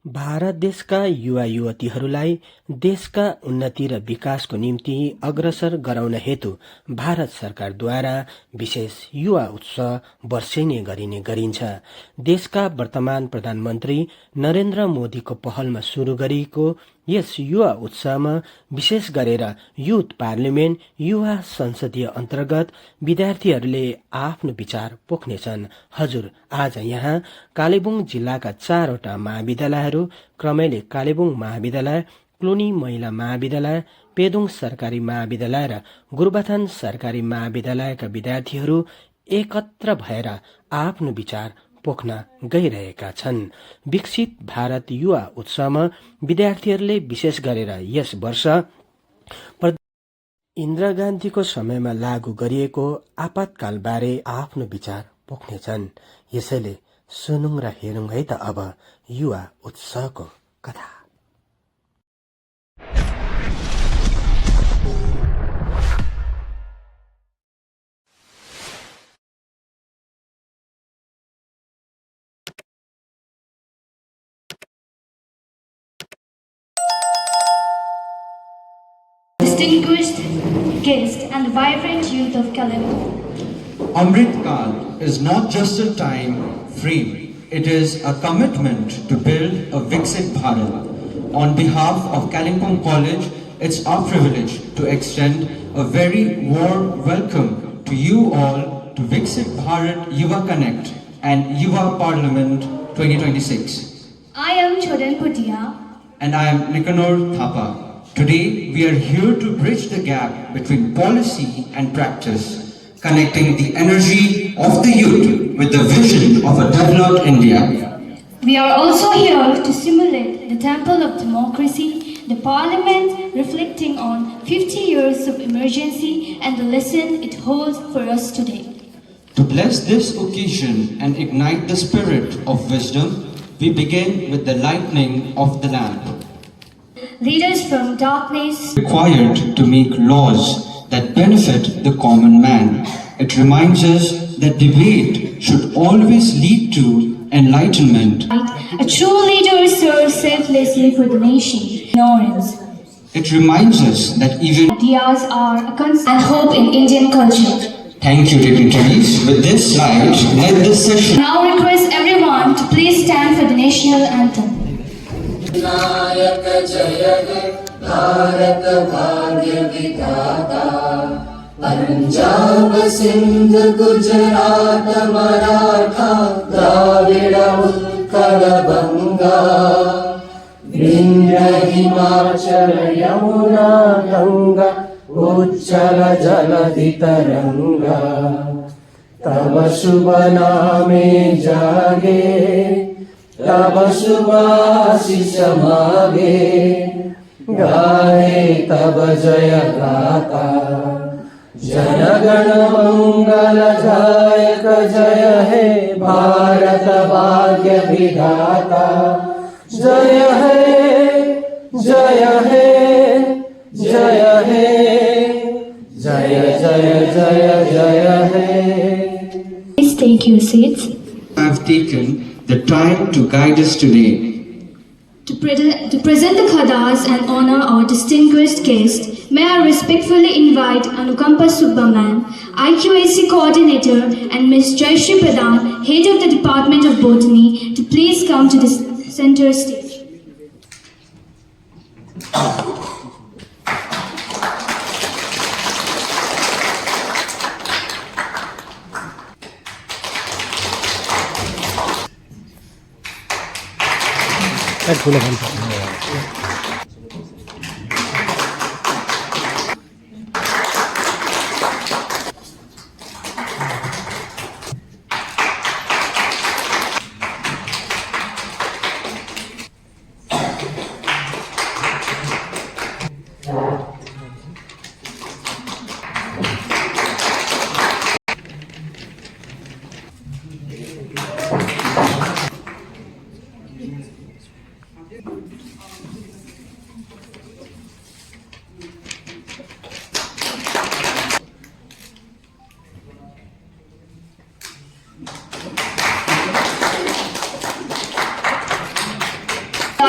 भारत देशका युवा युवतीहरूलाई देशका उन्नति र विकासको निम्ति अग्रसर गराउन हेतु भारत सरकारद्वारा विशेष युवा उत्सव वर्षेनी गरिन्छ। देशका वर्तमान प्रधानमन्त्री नरेन्द्र मोदीको पहलमा सुरु गरिएको यस युवा उत्सवमा विशेष गरेर युथ पार्लिमेन्ट युवा संसदीय अन्तर्गत विद्यार्थीहरूले आफ्नो विचार पोख्नेछन्। हजुर, आज यहाँ कालेबुङ जिल्लाका 4वटा महाविद्यालयहरू क्रमैले कालेबुङ महाविद्यालय, क्लुनी महिला महाविद्यालय, पेदुङ सरकारी महाविद्यालय र गुरबथान सरकारी महाविद्यालयका विद्यार्थीहरू एकत्र भएर आफ्नो विचार पोख्न गइरहेका छन्। विकसित भारत युवा उत्सवमा विद्यार्थीहरूले विशेष गरेर यस वर्ष इन्दिरा गान्धीको समयमा लागू गरिएको आपतकालबारे आफ्नो विचार पोख्नेछन्। यसैले सुनौं र हेरौं है त अब युवा उत्सवको कथा। Distinguished guests and the vibrant youth of Kalembu. Amrit Kaal is not just a time frame, it is a commitment to build a Viksit Bharat. On behalf of Kalimpong College, it's our privilege to extend a very warm welcome to you all to Viksit Bharat Yuva Connect and Yuva Parliament 2026. I am Chodan Putia. And I am Nikanor Thapa. Today, we are here to bridge the gap between policy and practice, connecting the energy of the youth with the vision of a developed India. We are also here to simulate the temple of democracy, the parliament reflecting on 50 years of emergency and the lesson it holds for us today. To bless this occasion and ignite the spirit of wisdom, we begin with the lighting of the lamp. Leaders from darkness Required to make laws that benefit the common man. It reminds us that debate should always lead to enlightenment. a true leader serves selflessly for the nation. Ignorance. It reminds us that even... Ideas are a constant and hope in Indian culture. Thank you, dignitaries. With this slide, let this session... Now request everyone to please stand for the national anthem. नायक जय हे भारत भाग्य विधाता पंजाब सिंध गुजरात मराठा द्राविड़ उत्कल बंगा विंध्य हिमाचल यमुना गंगा उच्चल जलधि तरंगा तब शुभ नामे जागे तब सुभाषिष मागे गाए तब जय गाता जनगण मंगल जायक जय हे भारत भाग्य विधाता जय हे जय हे जय हे जय जय जय जय हे. Please take your seats. have taken the time to guide us today. To present the khadas and honor our distinguished guest, may I respectfully invite Anukampa Subbaman, IQAC Coordinator, and Ms. Jayashree Pradhan, Head of the Department of Botany, to please come to the center stage.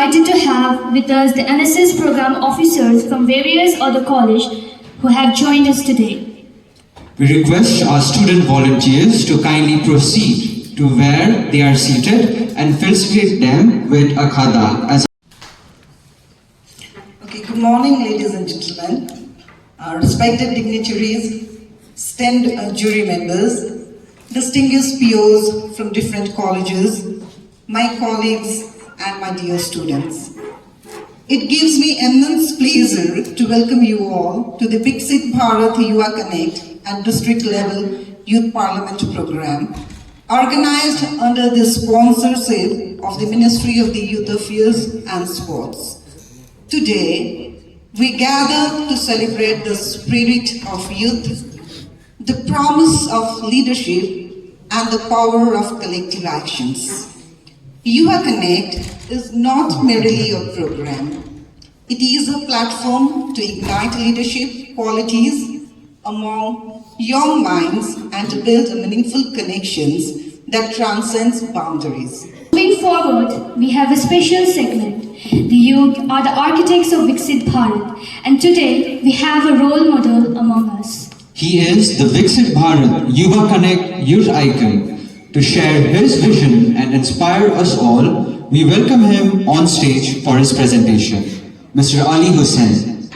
delighted to have with us the NSS program officers from various other colleges who have joined us today. We request our student volunteers to kindly proceed to where they are seated and felicitate them with a khada as Okay, good morning, ladies and gentlemen, respected dignitaries, esteemed jury members, distinguished POs from different colleges, my colleagues, and my dear students. It gives me immense pleasure to welcome you all to the Viksit Bharat Yuva Connect and district level youth parliament program organized under the sponsorship of the Ministry of the Youth Affairs and Sports. Today, we gather to celebrate the spirit of youth, the promise of leadership, and the power of collective actions. Yuva Connect is not merely a program. It is a platform to ignite leadership qualities among young minds and to build meaningful connections that transcends boundaries. Moving forward, we have a special segment. The youth are the architects of Viksit Bharat, and today we have a role model among us. he is the Viksit Bharat Yuva Connect youth icon. To share his vision and inspire us all, we welcome him on stage for his presentation. Mr. Ali Hussain.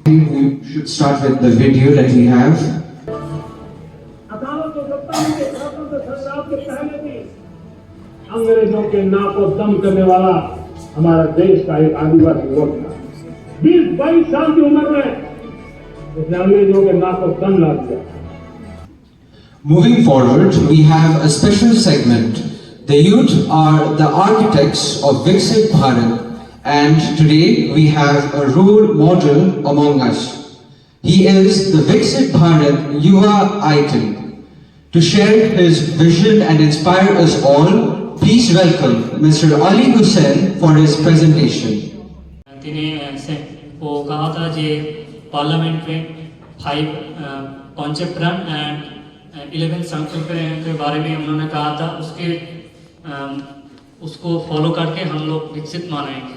We should start with the video that we have. अंग्रेजों के नाक को दम करने वाला हमारा देश का एक आदिवासी युवक था। 20-22 साल की उम्र में उसने अंग्रेजों के नाक को दम ला दिया। Moving forward, we have a special segment. The youth are the architects of Viksit Bharat, and today we have a role model among us. He is the Viksit Bharat Yuva icon. To share his vision and inspire us all, please welcome Mr. Ali Hussain for his presentation. वो कहा था कि parliament में 5 concept run and 11 संकल्प के बारे में उन्होंने कहा था। उसको फॉलो करके हम लोग विकसित मनाएंगे।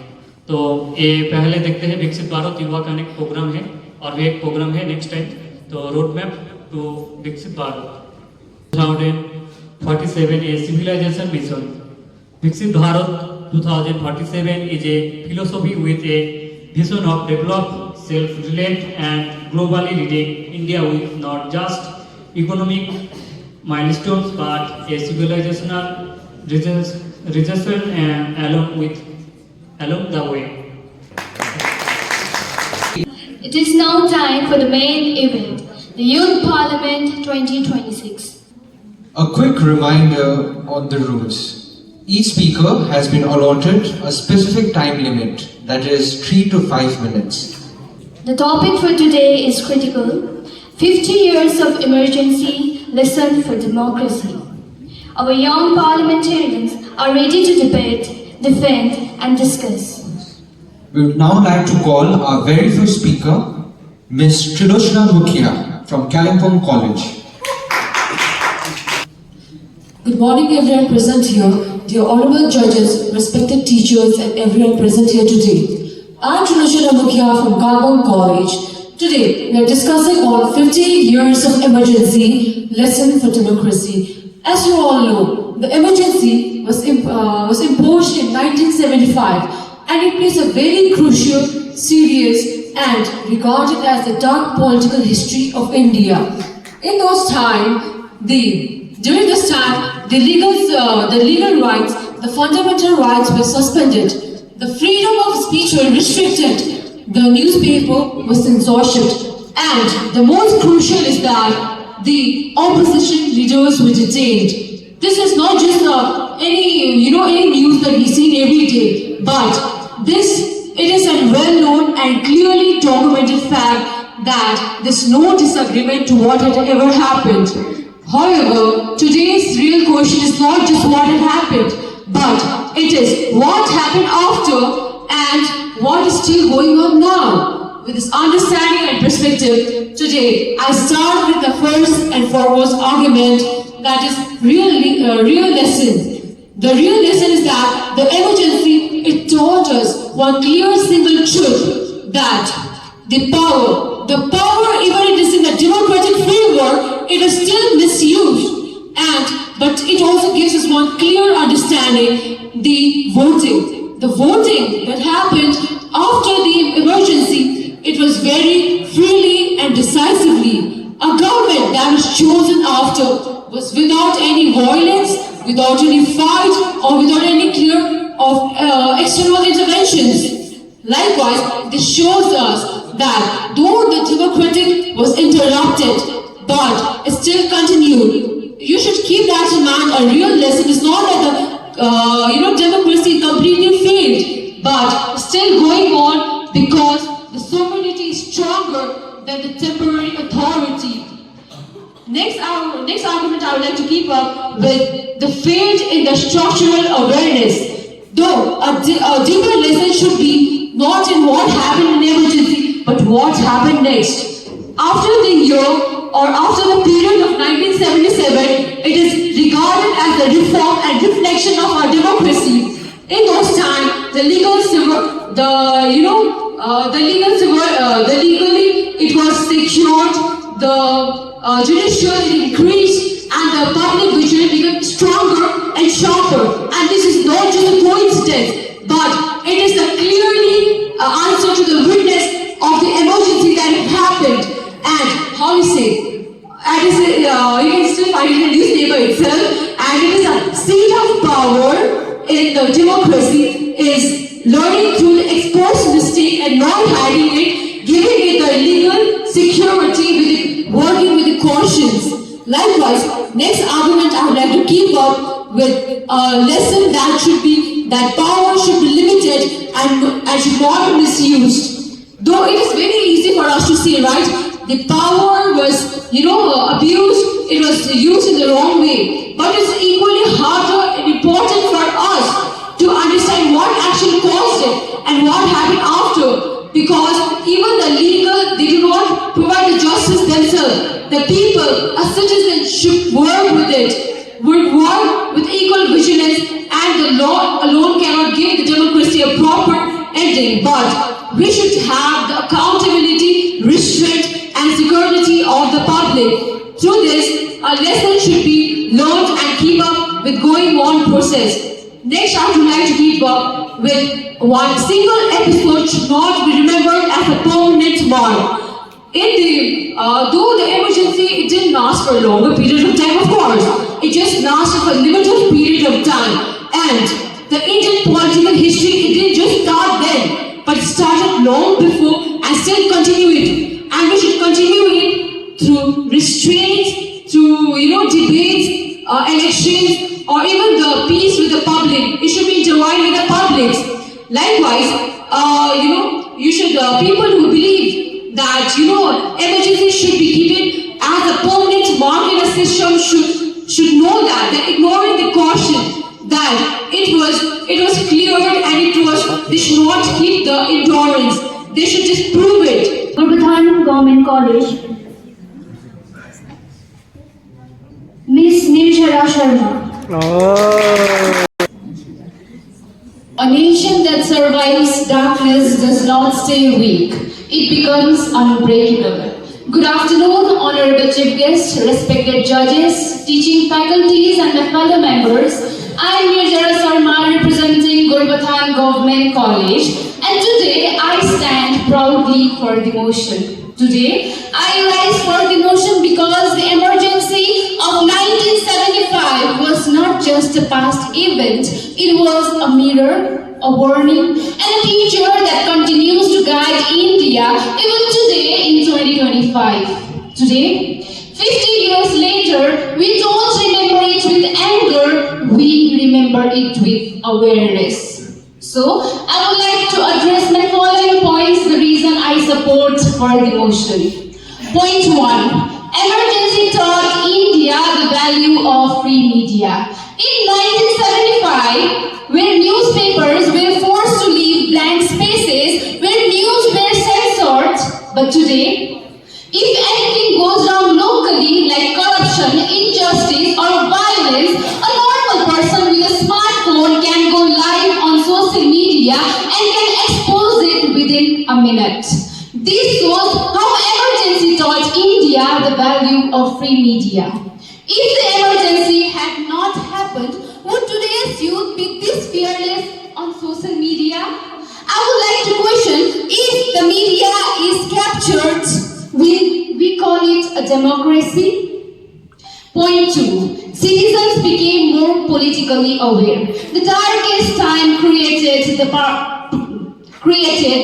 तो ये पहले देखते हैं विकसित भारत युवा कनेक्ट प्रोग्राम है और भी एक प्रोग्राम है नेक्स्ट टाइम। तो रोड मैप टू विकसित Bharat 2047 a civilization mission. Viksit Bharat 2047 is a philosophy with a vision of developed, self-reliant and globally leading India with not just economic milestones but a civilizational regeneration along the way. It is now time for the main event, the Youth Parliament 2026. A quick reminder on the rules. Each speaker has been allotted a specific time limit, that is 3 to 5 minutes. The topic for today is critical. 50 years of emergency, lesson for democracy. Our young parliamentarians are ready to debate, defend and discuss. We would now like to call our very first speaker, Ms. Trilochana Mukhia from Kalimpong College. Good morning everyone present here, dear honorable judges, respected teachers and everyone present here today. I am Trilochana Mukhia from Kalimpong College. Today we are discussing on 50 years of emergency, lesson for democracy. As you all know, the emergency was imposed in 1975 and it plays a very crucial, serious and regarded as the dark political history of India. In those times, during this time, the legal rights, the fundamental rights were suspended. The freedom of speech was restricted. The newspaper was censored. And the most crucial is that the opposition leaders were detained. This is not just any news that we see every day, but it is a well-known and clearly documented fact that there's no disagreement to what had ever happened. However, today's real question is not just what had happened, but it is what happened after and what is still going on now. With this understanding and perspective, today I start with the first and foremost argument, that is real lesson. The real lesson is that the emergency, it taught us one clear single truth, that the power, even it is in a democratic framework, it is still misused. But it also gives us one clear understanding, the voting. The voting that happened after the emergency, it was very freely and decisively. A government that was chosen after was without any violence, without any fight, or without any clear of external interventions. Likewise, this shows us that though the democratic was interrupted, but it still continued. You should keep that in mind. A real lesson is not that the democracy completely failed, but still going on because the sovereignty is stronger than the temporary authority. Next argument I would like to keep up with the failed in the structural awareness. Though a deeper lesson should be not in what happened in emergency, but what happened next. After the year or after the period of 1977, it is regarded as a reform and reflection of our democracy. In those times, legally it was secured, the judicial increased, and the public vigilance became stronger and sharper. And this is not just a coincidence, but it is a clearly answer to the witness of the emergency that happened. And how you say, you can still find it in the newspaper itself, and it is a seat of power in the democracy is learning through the exposed mistake and not hiding it, giving it the legal security, working with the cautions. Likewise, next argument I would like to keep up with a lesson that should be that power should be limited and should not be misused. Though it is very easy for us to see, right? The power was, abused, it was used in the wrong way. But it's equally harder and important for us to understand what actually caused it and what happened after. Because even the legal, they do not provide the justice themselves. The people, a citizen, should work with it, would work with equal vigilance, and the law alone cannot give the democracy a proper ending. But we should have the accountability, restraint, and security of the public. Through this, a lesson should be learned and keep up with going on process. Next, I would like to keep up with one single episode should not be remembered as a permanent mark. Though the emergency, it didn't last for a longer period of time, of course. It just lasted for a limited period of time. And the Indian political history, it didn't just start then, but it started long before and still continue it. And we should continue it through restraints, through debates, elections, or even the peace with the public. It should be intertwined with the public. Likewise, you should people who believe that emergency should be given as a permanent mark in a system should know that they're ignoring the caution that it was cleared and they should not keep the endurance. They should just prove it. Gurbatan Government College, Miss Nirjara Sharma. A nation that survives darkness does not stay weak. It becomes unbreakable. Good afternoon, honorable chief guests, respected judges, teaching faculties, and my fellow members. I am Nirjara Sharma representing Gurbatan Government College, and today I stand proudly for the motion. Today I rise for the motion because the emergency of 1975 was not just a past event, it was a mirror, a warning, and a teacher that continues to guide India even today in 2025. Today, 50 years later, we don't remember it with anger, we remember it with awareness. So, I would like to address my following points, the reason I support for the motion. Point 1. Emergency taught India the value of free media. In 1975, when newspapers were forced to leave blank spaces, when news were censored, but today, if anything goes wrong locally, like corruption, injustice, or violence, a normal person with a smartphone can go live on social media and minute. This shows how emergency taught India the value of free media. If the emergency had not happened, would today's youth be this fearless on social media? I would like to question, if the media is captured, will we call it a democracy? Point 2. Citizens became more politically aware. The darkest time created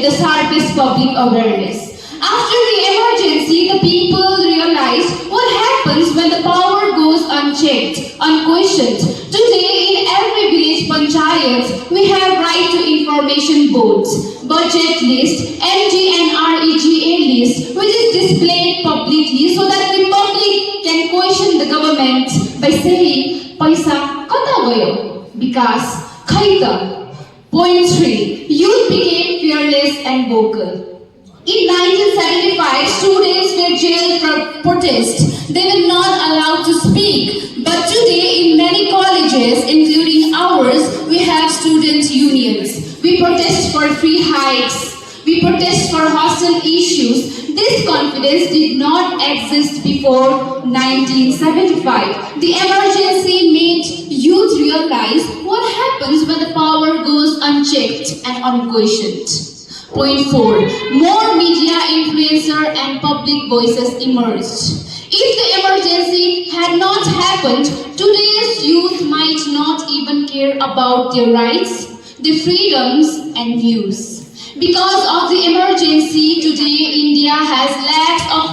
the sharpest public awareness. After the emergency, the people realized what happens when the power goes unchecked, unquestioned. Today, in every village panchayat, we have right to information boards, budget list, MG and REGA list, which is displayed publicly so that the public can question the government by saying, "Paisa kata gayo?" Because khaita. Point 3. Youth became fearless and vocal. In 1975, students were jailed for protest. They were not allowed to speak. But today, in many colleges, including ours, we have student unions. We protest for free hikes. We protest for hostel issues. This confidence did not exist before 1975. The emergency made youth realize what happens when the power goes unchecked and unquestioned. Point 4. More media, influencer and public voices emerged. If the emergency had not happened, today's youth might not even care about their rights, their freedoms and views. Because of the emergency, today India has lakhs of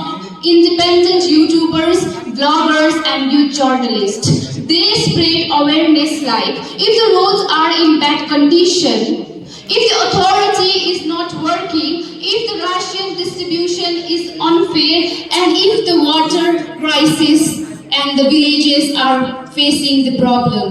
independent YouTubers, bloggers and youth journalists. They spread awareness like, if the roads are in bad condition, if the authority is not working, if the ration distribution is unfair, and if the water crisis and the villages are facing the problem,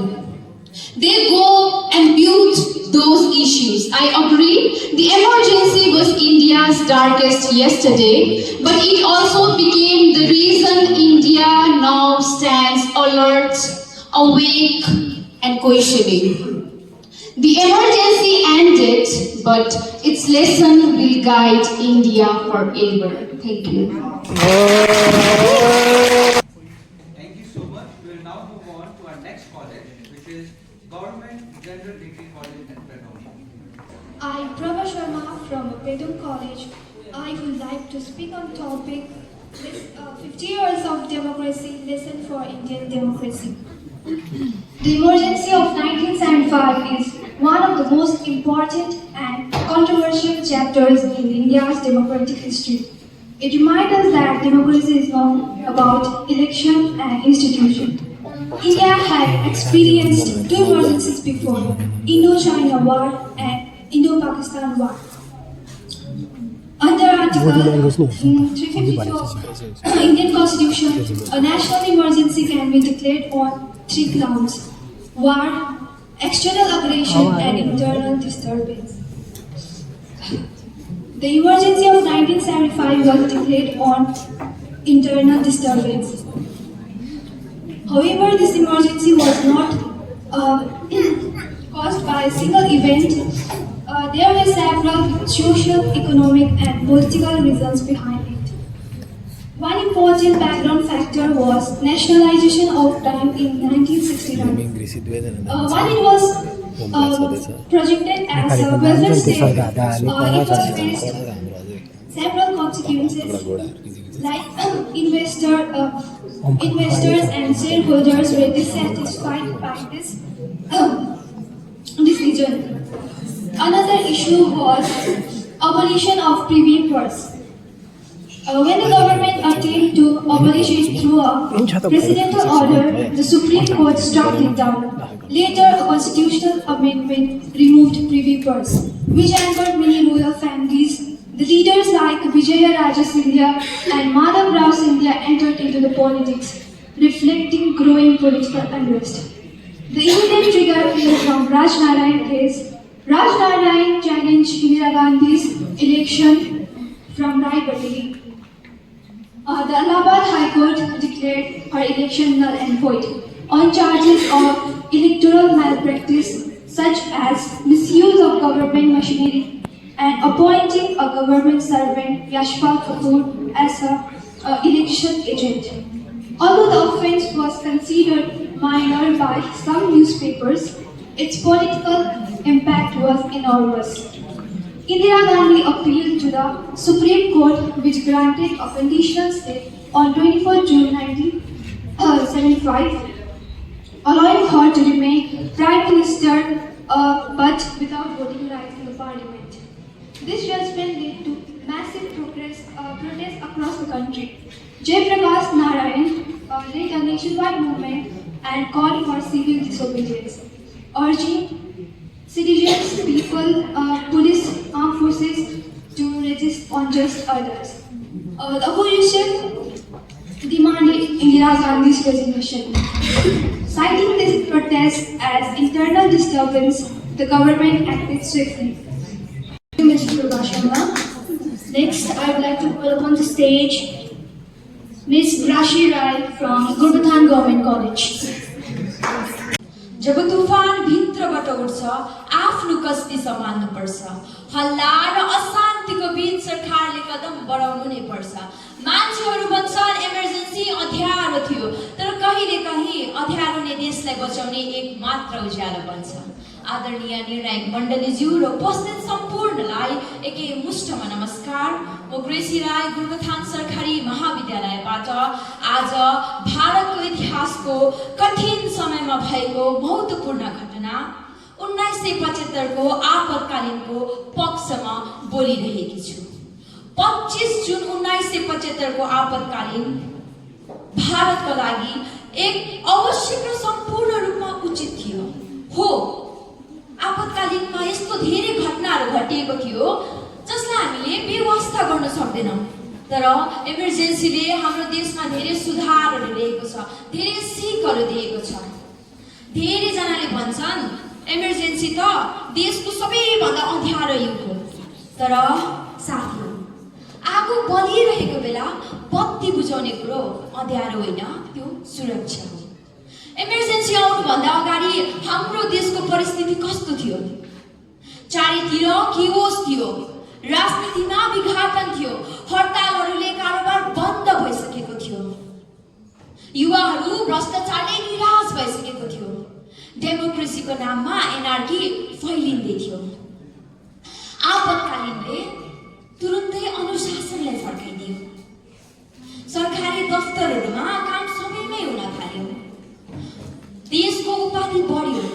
they go and build those issues. I agree, the emergency was India's darkest yesterday, but it also became the reason India now stands alert, awake and questioning. The emergency ended, but its lesson will guide India forever. Thank you. Thank you so much. We will now move on to our next college, which is Government General Degree College at Pradong. I, Prabha Sharma from Pedum College. I would like to speak on topic 50 years of democracy, lesson for Indian democracy. The emergency of 1975 is one of the most important and controversial chapters in India's democratic history. It reminds us that democracy is not about election and institution. India had experienced two emergencies before, Indo-China War and Indo-Pakistan War. Under Article 352 of Indian Constitution, a national emergency can be declared on three grounds: war, external aggression and internal disturbance. The emergency of 1975 was declared on internal disturbance. However, this emergency was not caused by a single event. There were several social, economic and political reasons behind it. One important background factor was nationalization of bank in 1969. While it was projected as a welfare state, it was faced several consequences, like investors and shareholders were dissatisfied by this decision. Another issue was abolition of privy purse. When the government attempted to abolish it through a presidential order, the Supreme Court struck it down. Later, a constitutional amendment removed privy purse, which angered many royal families. The leaders like Vijaya Raja Scindia and Madhav Rao Scindia entered into the politics, reflecting growing political unrest. The immediate trigger came from Raj Narayan case. Raj Narayan challenged Indira Gandhi's election from Raebareli. The Allahabad High Court declared her election null and void on charges of electoral malpractice such as misuse of government machinery and appointing a government servant, Yashpal Kapoor, as a election agent. Although the offence was considered minor by some newspapers, its political impact was enormous. Indira Gandhi appealed to the Supreme Court, which granted a conditional stay on 24 June 1975, allowing her to remain Prime Minister but without voting rights in the Parliament. This judgment led to massive protests across the country. Jayaprakash Narayan led a nationwide movement and called for civil disobedience, urging citizens, people, police, armed forces to resist unjust orders. The opposition demanded Indira Gandhi's resignation. Citing this protest as internal disturbance, the government acted swiftly. Thank you, Mr. Prabha Sharma. Next, I would like to welcome on the stage Ms. Rashi Rai from Gurbatan Government College. जब तुफान भित्रबाट उठ्छ आफ्नो कस्ती सम्हाल्नु पर्छ हल्ला र अशान्तिको बीच सरकारले कदम बढाउनु नै पर्छ मान्छेहरू भन्छन् इमर्जेन्सी अँध्यारो थियो तर कहिलेकाहीँ अँध्यारोले देशलाई बचाउने एक मात्र उज्यालो बन्छ आदरणीय निर्णायक मण्डलीज्यू र उपस्थित सम्पूर्णलाई एकैमुष्टमा नमस्कार म ग्रेसी राई गुरबथान सरकारी महाविद्यालयबाट आज भारतको इतिहासको कठिन समयमा भएको महत्त्वपूर्ण घटना 1975 को आपतकालीनको पक्षमा बोलिरहेकी छु 25 जुन 1975 को आपतकालीन भारतको लागि एक आवश्यक र सम्पूर्ण रूपमा उचित थियो हो आपतकालीनमा यस्तो धेरै घटनाहरू घटिएको थियो जसलाई हामीले व्यवस्था गर्न सक्दैनौं तर इमर्जेन्सीले हाम्रो देशमा धेरै सुधारहरू ल्याएको छ धेरै सिकहरू दिएको छ धेरै जनाले भन्छन् इमर्जेन्सी त देशको सबैभन्दा अँध्यारो युग हो तर साथीहरु आगो बलिरहेको बेला बत्ती बुझाउने कुरो अँध्यारो होइन त्यो सुरक्षा हो इमर्जेन्सी आउनु भन्दा अगाडि हाम्रो देशको परिस्थिति कस्तो थियो चारैतिर किओस थियो राजनीतिमा विघातन थियो हडतालहरूले कारोबार बन्द भइसकेको थियो युवाहरू भ्रष्टाचारले निराश भइसकेको थियो डेमोक्रेसीको नाममा एनार्की फैलिँदै थियो आपतकालीनले तुरुन्तै अनुशासनलाई फर्काइदियो सरकारी दफ्तरहरूमा काम समयमै हुन थाल्यो देशको उत्पादन बढ्यो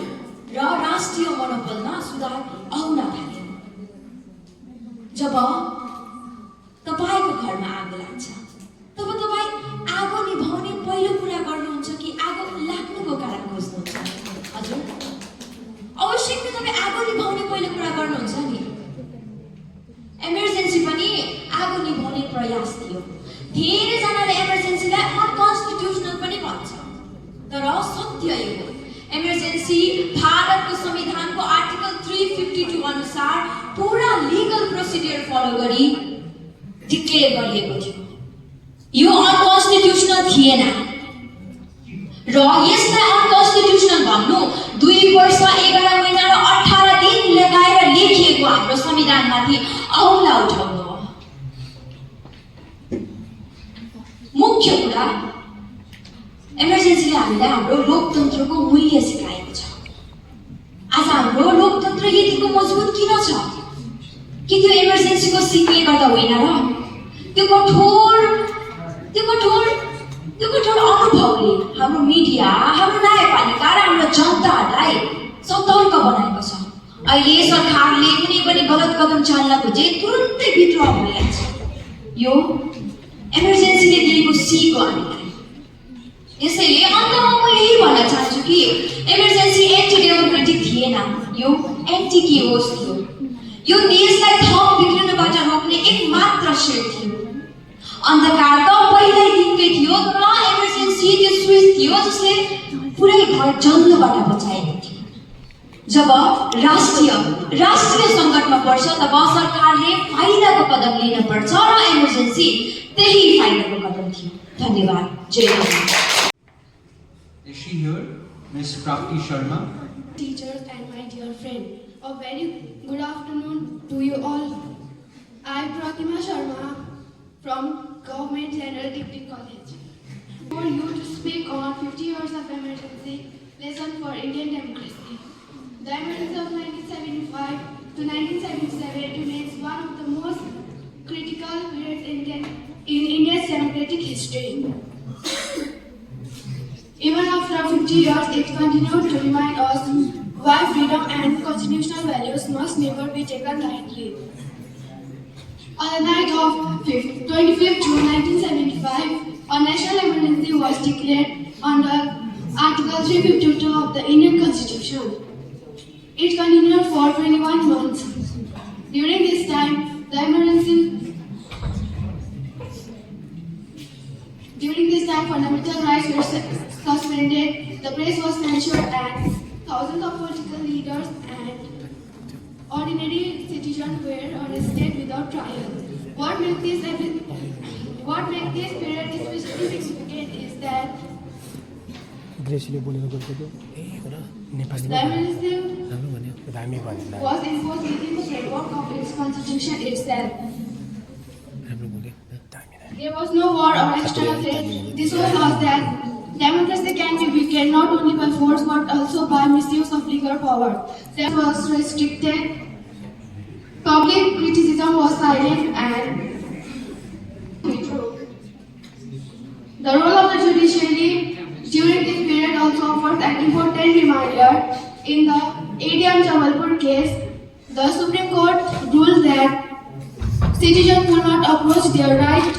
र राष्ट्रिय मनोबलमा सुधार आउन थाल्यो जब तपाईको घरमा आगो लाग्छ तब तपाई आगो निभाउने पहिलो कुरा गर्नुहुन्छ कि आगो लाग्नुको कारण खोज्नुहुन्छ हजुर अवश्य नै तपाई आगो निभाउने पहिलो कुरा गर्नुहुन्छ नि इमर्जेन्सी पनि आगो निभाउने प्रयास थियो धेरै जनाले इमर्जेन्सीलाई अनकन्स्टिट्युशनल पनि भन्छ तर सत्य यो हो इमर्जेन्सी भारतको संविधानको आर्टिकल 352 अनुसार पूरा लीगल प्रोसिडियर फलो गरी डिक्लेयर गरिएको थियो यो अनकन्स्टिट्युशनल थिएन र यसलाई अनकन्स्टिट्युशनल भन्नु 2 वर्ष 11 महिना र 18 दिन लगाएर लेखिएको हाम्रो संविधानमाथि औँला उठाउनु हो मुख्य कुरा इमर्जेन्सीले हामीलाई हाम्रो लोकतन्त्रको मूल्य सिकाएको छ आज हाम्रो लोकतन्त्र यतिको मजबुत किन छ कि त्यो इमर्जेन्सीको सिकले गर्दा होइन र त्यो कठोर अनुभवले हाम्रो मिडिया हाम्रो न्यायपालिका र हाम्रो जनतालाई सतर्क बनाएको छ अहिले सरकारले कुनै पनि गलत कदम चाल्न खोजे तुरुन्तै विद्रोह भइहाल्छ यो इमर्जेन्सीले दिएको सिक हो हामीलाई यसैले अन्तमा म यही भन्न चाहन्छु कि इमर्जेन्सी एन्टी डेमोक्रेटिक थिएन यो एन्टी किओस थियो यो देशलाई थप बिग्रिनबाट रोक्ने एक मात्र शिर थियो अन्धकार त पहिल्यैदेखिकै थियो तर इमर्जेन्सी त्यो स्विच थियो जसले पुरै घर जल्नबाट बचाएको थियो जब राष्ट्रिय सङ्कटमा पर्छ तब सरकारले फाइदाको कदम लिन पर्छ र इमर्जेन्सी त्यही फाइदाको कदम थियो धन्यवाद जय हिन्द Is she here? Ms. Prapti Sharma. Teachers and my dear friend, a very good afternoon to you all. Fatima Sharma from Government General Degree College. For you to speak on 50 years of emergency lesson for Indian democracy. The emergency of 1975 to 1977 remains one of the most critical periods in India's democratic history. Even after 50 years, it continued to remind us why freedom and constitutional values must never be taken lightly. On the night of 25th June 1975, a national emergency was declared under Article 352 of the Indian Constitution. It continued for 21 months. During this time, fundamental rights were suspended, the press was censored, and thousands of political leaders and ordinary citizens were arrested without trial. What makes this period especially significant is that the emergency was imposed within the framework of its constitution itself. There was no war or external threat. This was us that democracy can be weakened not only by force but also by misuse of legal power. That was restricted. Public criticism was silent and withdrew. The role of the judiciary during this period also offers an important reminder. In the ADM Jabalpur case, the Supreme Court ruled that citizens could not approach their right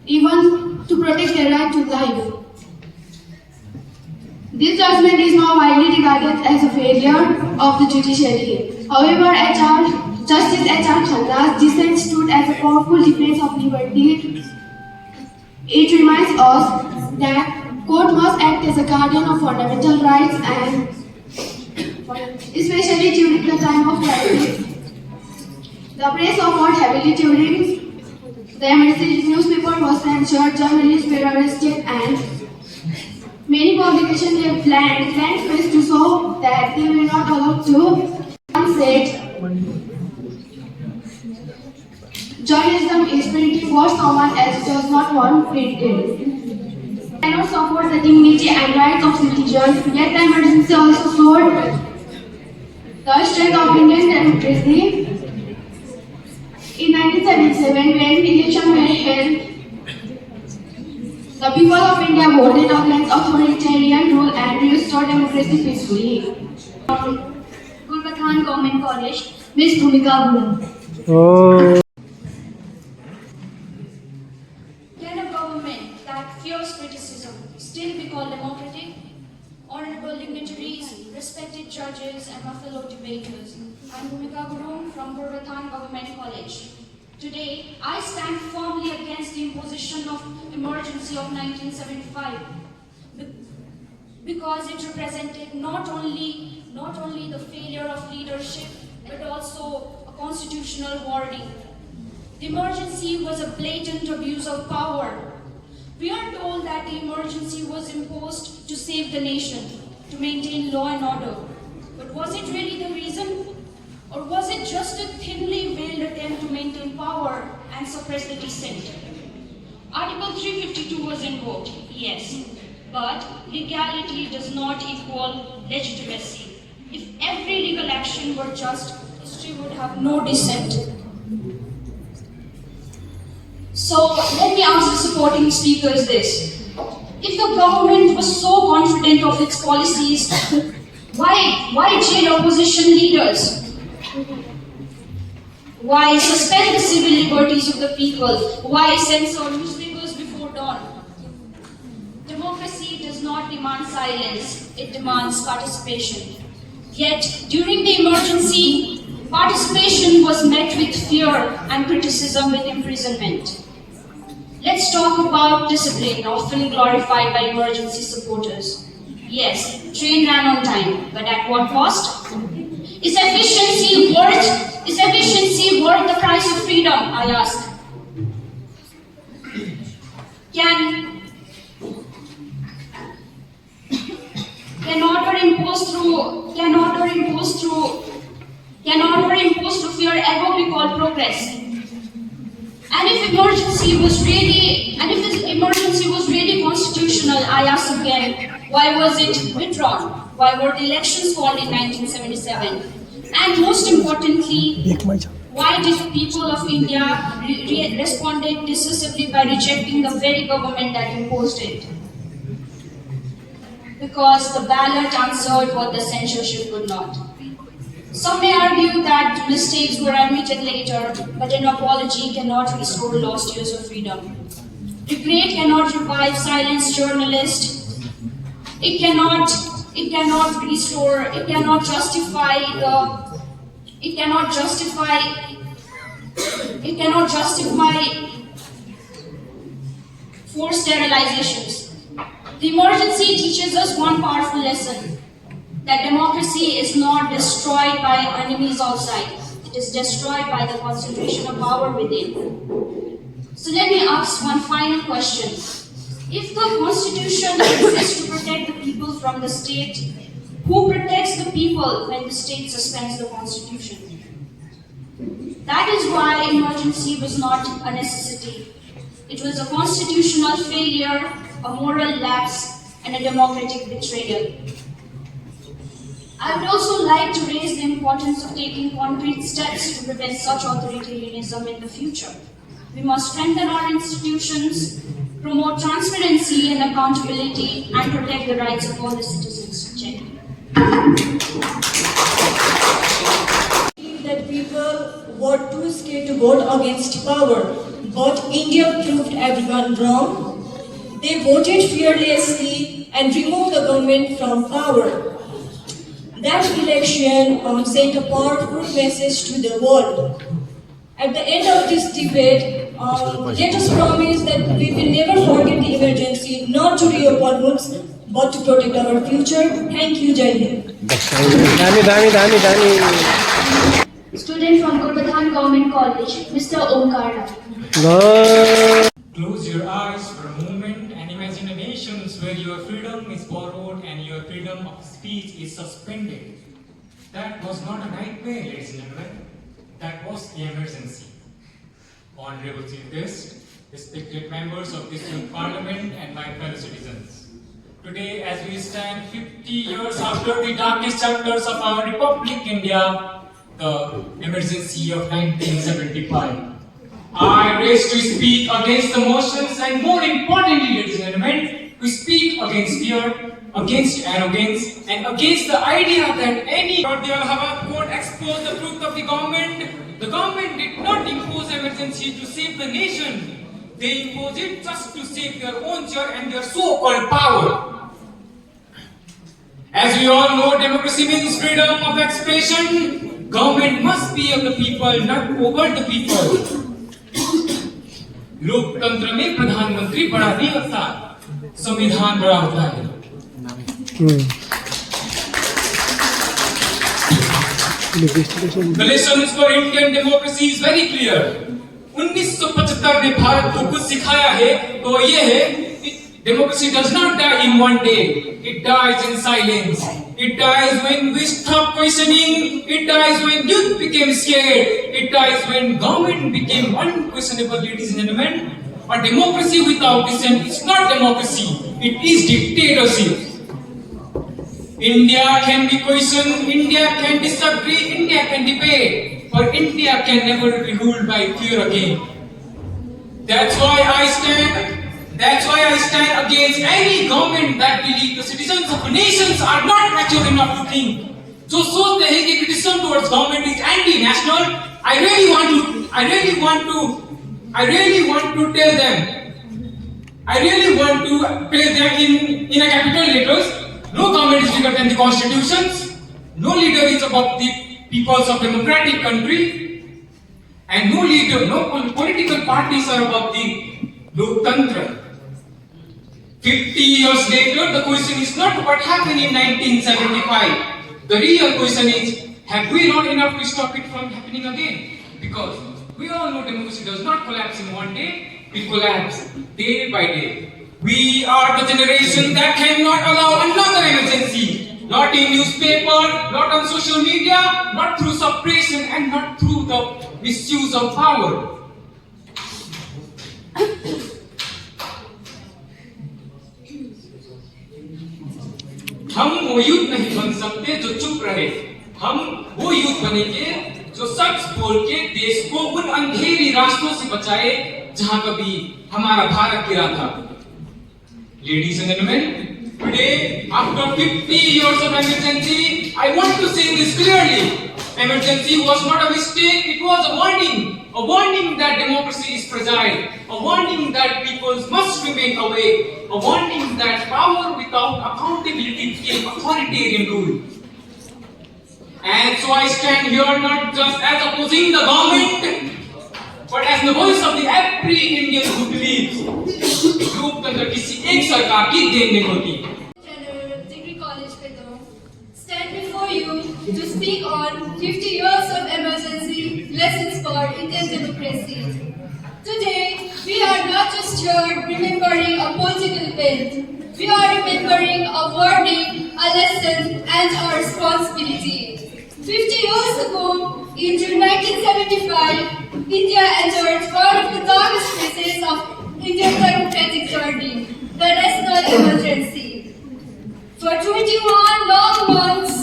even to protect their right to life. This judgment is now widely regarded as a failure of the judiciary. However, Justice H.R. Khanna's dissent stood as a powerful defense of liberty. It reminds us that court must act as a guardian of fundamental rights and especially during the time of crisis. The press suffered heavily during the emergency. Newspaper was censored, journalists were arrested, and many publications left blank space to show that they were not allowed to. One said, journalism is printing what someone else does not want printed. Cannot support the dignity and rights of citizens, yet the emergency also showed the strength of Indian democracy. In 1977, when elections were held, the people of India voted against authoritarian rule and restored democracy peacefully. Gulbathan Government College, Ms. Bhumika Gula. Can a government that fears criticism still be called democratic? Honorable dignitaries, respected judges, and my fellow debaters, I'm Bhumika Guru from Gulbathan Government College. Today, I stand firmly against the imposition of emergency of 1975 because it represented not only the failure of leadership but also a constitutional warning. The emergency was a blatant abuse of power. We are told that the emergency was imposed to save the nation, to maintain law and order. But was it really the reason? Or was it just a thinly veiled attempt to maintain power and suppress the dissent? Article 352 was invoked, yes, but legality does not equal legitimacy. If every legal action were just, history would have no dissent. So let me ask the supporting speakers this. If the government was so confident of its policies, why jail opposition leaders? Why suspend the civil liberties of the people? Why censor newspapers before dawn? Democracy does not demand silence, it demands participation. Yet, during the emergency, participation was met with fear and criticism with imprisonment. Let's talk about discipline, often glorified by emergency supporters. Yes, train ran on time, but at what cost? Is efficiency worth the price of freedom, I ask? Can order imposed through fear ever be called progress? And if this emergency was really constitutional, I ask again, why was it withdrawn? Why were the elections called in 1977? And most importantly, why did the people of India responded decisively by rejecting the very government that imposed it? Because the ballot answered what the censorship could not. Some may argue that mistakes were admitted later, but an apology cannot restore lost years of freedom. Regret cannot revive silenced journalists. It cannot justify forced sterilizations. The emergency teaches us one powerful lesson, that democracy is not destroyed by enemies outside. It is destroyed by the concentration of power within. So let me ask one final question. If the Constitution exists to protect the people from the state, who protects the people when the state suspends the Constitution? That is why emergency was not a necessity. It was a constitutional failure, a moral lapse, and a democratic betrayal. I would also like to raise the importance of taking concrete steps to prevent such authoritarianism in the future. We must strengthen our institutions, promote transparency and accountability, and protect the rights of all the citizens. Jai Hind. That people were too scared to vote against power, but India proved everyone wrong. They voted fearlessly and removed the government from power. That election sent a powerful message to the world. At the end of this debate, let us promise that we will never forget the emergency, not to reopen wounds, but to protect our future. Thank you, Jai Hind. Student from Gurbathan Government College, Mr. Omkar Rai. Close your eyes for a moment and imagine a nation where your freedom is borrowed and your freedom of speech is suspended. That was not a nightmare, ladies and gentlemen. That was the emergency. Honorable Chief Guest, respected members of this youth parliament and my fellow citizens. Today, as we stand 50 years after the darkest chapters of our Republic, India, the emergency of 1975, I rise to speak against the motions and, more importantly, ladies and gentlemen, to speak against fear, against arrogance, and against the idea that any... The Allahabad court exposed the truth of the government. The government did not impose emergency to save the nation. They imposed it just to save their own chair and their so-called power. As we all know, democracy means freedom of expression. Government must be of the people, not over the people. लोकतंत्र में प्रधानमंत्री बड़ा नहीं होता, संविधान बड़ा होता है. The lessons for Indian democracy is very clear. 1975 ने भारत को कुछ सिखाया है तो ये है, democracy does not die in one day. It dies in silence. It dies when we stop questioning. It dies when youth became scared. It dies when government became unquestionable, ladies and gentlemen. A democracy without dissent is not democracy. It is dictatorship. India can be questioned. India can disagree. India can debate. But India can never be ruled by fear again. That's why I stand against any government that believes the citizens of nations are not mature enough to think. जो सोचते हैं कि criticism towards government is anti-national, I really want to tell them in a capital letters, no government is bigger than the constitutions, no leader is above the peoples of democratic country, and no political parties are above the Loktantra. 50 years later, the question is not what happened in 1975. The real question is, have we not enough to stop it from happening again? Because we all know democracy does not collapse in one day, it collapses day by day. We are the generation that cannot allow another emergency. Not in newspaper, not on social media, not through suppression and not through the misuse of power. हम वो youth नहीं बन सकते जो चुप रहे, हम वो यूथ बनेंगे जो सच बोल के देश को उन अंधेरी रास्तों से बचाए जहां कभी हमारा भारत गिरा था। Ladies and gentlemen, today after 50 years of emergency, I want to say this clearly. Emergency was not a mistake, it was a warning that democracy is fragile, a warning that people must remain awake, a warning that power without accountability became authoritarian rule. And so I stand here not just as opposing the government, but as the voice of the every Indian who believes लोकतंत्र किसी एक सरकार की then नहीं होती। Degree College Petro, stand before you to speak on 50 years of emergency lessons for Indian democracy. Today, we are not just here remembering a political event. We are remembering a warning, a lesson, and a responsibility. 50 years ago, in June 1975, India entered one of the darkest phases of Indian democratic journey, the national emergency. For 21 long months,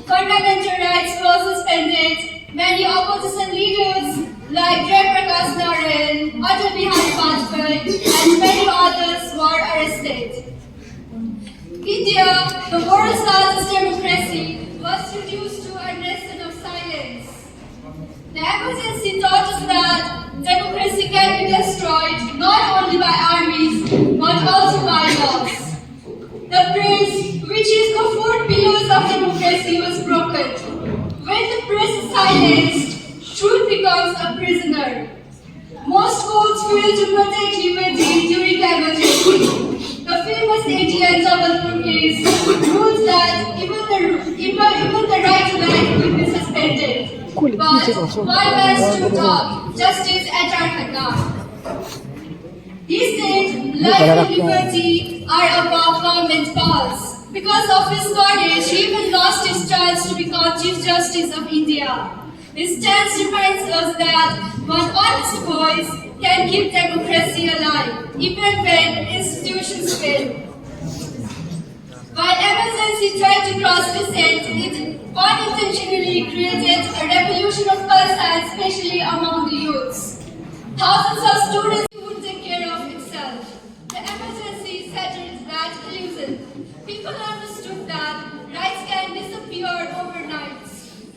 fundamental rights were suspended. Many opposition leaders like Jayaprakash Narayan, Atal Bihari Vajpayee, and many others were arrested. India, the world's largest democracy, was reduced to a nation of silence. The emergency taught us that democracy can be destroyed not only by armies, but also by laws. The press, which is the four pillars of democracy, was broken. When the press is silenced, truth becomes a prisoner. Most courts fail to protect liberty during the emergency. The famous 88 Jabalpur case rules that even the right to life will be suspended. But one man stood up, Justice H.R. Khanna. He said life and liberty are above government powers. Because of his courage, he even lost his chance to become Chief Justice of India. His stance reminds us that one honest voice can keep democracy alive, even when institutions fail. While emergency tried to cross dissent, it unintentionally created a revolution of culture, especially among the youths. Thousands of students would take care of itself. The emergency shattered that illusion. People understood that rights can disappear overnight.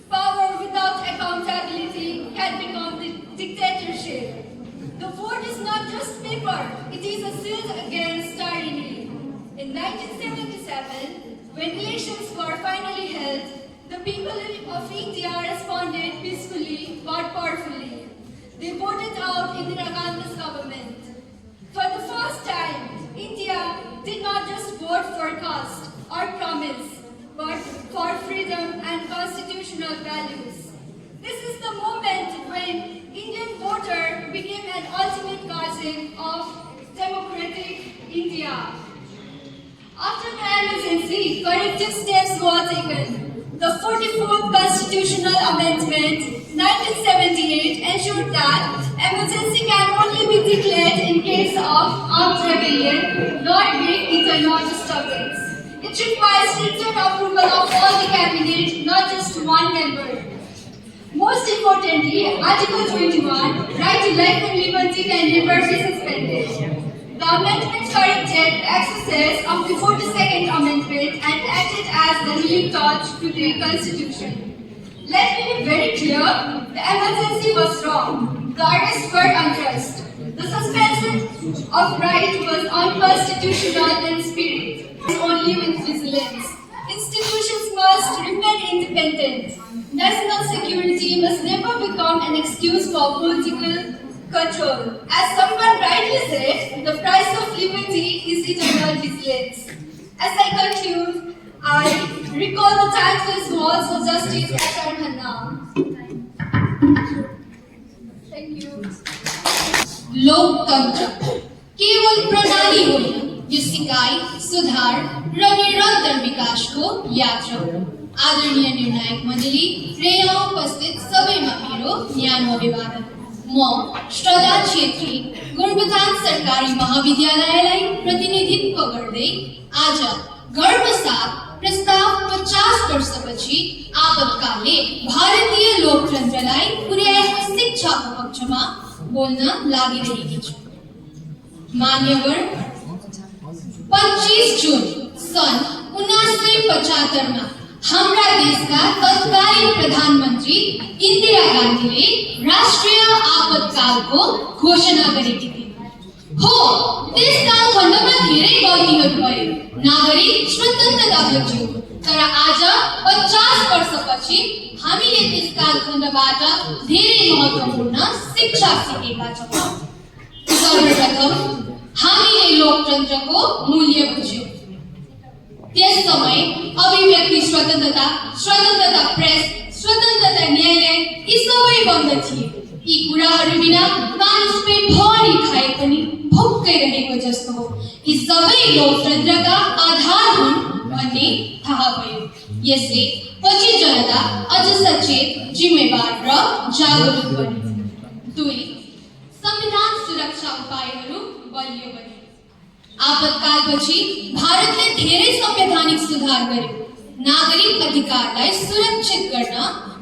Power without accountability can become dictatorship. The vote is not just paper, it is a shield against tyranny. In 1977, when elections were finally held, the people of India responded peacefully but powerfully. They voted out Indira Gandhi's government. For the first time, India did not just vote for caste or promise, but for freedom and constitutional values. This is the moment when Indian voter became an ultimate guardian of democratic India. After the emergency, corrective steps were taken. The 44th Constitutional Amendment, 1978, ensured that emergency can only be declared in case of armed rebellion, not with internal disturbance. It requires written approval of all the cabinet, not just one member. Most importantly, Article 21, right to life and liberty can never be suspended. The amendment corrected excesses of the 42nd Amendment and acted as the healing touch to the Constitution. Let me be very clear, the emergency was wrong. The arrests were unjust. The suspension of right was unconstitutional in spirit, only with vigilance. Institutions must remain independent. National security must never become an excuse for political control. As someone rightly said, the price of liberty is eternal vigilance. As I conclude, I recall the timeless words of Justice H.R. Khanna. Thank you. लोकतंत्र केवल प्रणाली होइन, यो सिकाइ, सुधार र निरन्तर विकासको यात्रा हो। आदरणीय निर्णायक मण्डली र यहाँ उपस्थित सबैमा मेरो न्यानो अभिवादन। म श्रद्धा छेत्री गोरुबथान सरकारी महाविद्यालयलाई प्रतिनिधित्व गर्दै आज गर्व साथ प्रस्ताव 50 वर्षपछि आपतकालले भारतीय लोकतन्त्रलाई पुर्याएको शिक्षाको पक्षमा बोल्न लागिरहेकी छु। मान्यवर, 25 जुन सन् 1975 मा हाम्रा देशका तत्कालीन प्रधानमन्त्री इन्दिरा गान्धीले राष्ट्रिय आपतकालको घोषणा गरेकी थिइन्। हो, त्यस कालखण्डमा धेरै गल्तीहरू भए, नागरिक स्वतन्त्रता भेट्यो, तर आज 50 वर्षपछि हामीले त्यस कालखण्डबाट धेरै महत्त्वपूर्ण शिक्षा सिकेका छौँ। सर्वप्रथम हामीले लोकतन्त्रको मूल्य बुझ्यौँ। त्यस समय अभिव्यक्ति स्वतन्त्रता, स्वतन्त्रता प्रेस, स्वतन्त्रता न्यायालय यी सबै बन्द थिए। यी कुराहरू बिना मानिस पेटभरि खाए पनि भोकै रहेको जस्तो हो। यी सबै लोकतन्त्रका आधार हुन् भन्ने थाहा भयो। यसले पछि जनता अझ सचेत, जिम्मेवार र जागरुक बने। 2. संविधान सुरक्षा उपायहरू बलियो बने। आपतकालपछि भारतले धेरै संवैधानिक सुधार गर्यो। नागरिक अधिकारलाई सुरक्षित गर्न,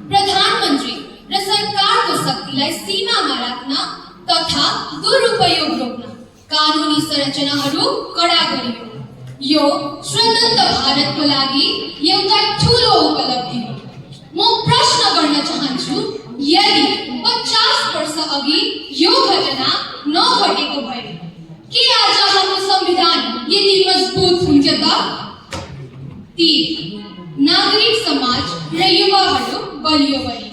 प्रधानमन्त्री र सरकारको शक्तिलाई सीमामा राख्न तथा दुरुपयोग रोक्न कानुनी संरचनाहरू कडा गरियो। यो स्वतन्त्र भारतको लागि एउटा ठूलो उपलब्धि हो। म प्रश्न गर्न चाहन्छु, यदि 50 वर्ष अघि यो घटना नघटेको भए के आज हाम्रो संविधान यति मजबुत हुन्थ्यो त? 3. नागरिक समाज र युवाहरू बलियो बने।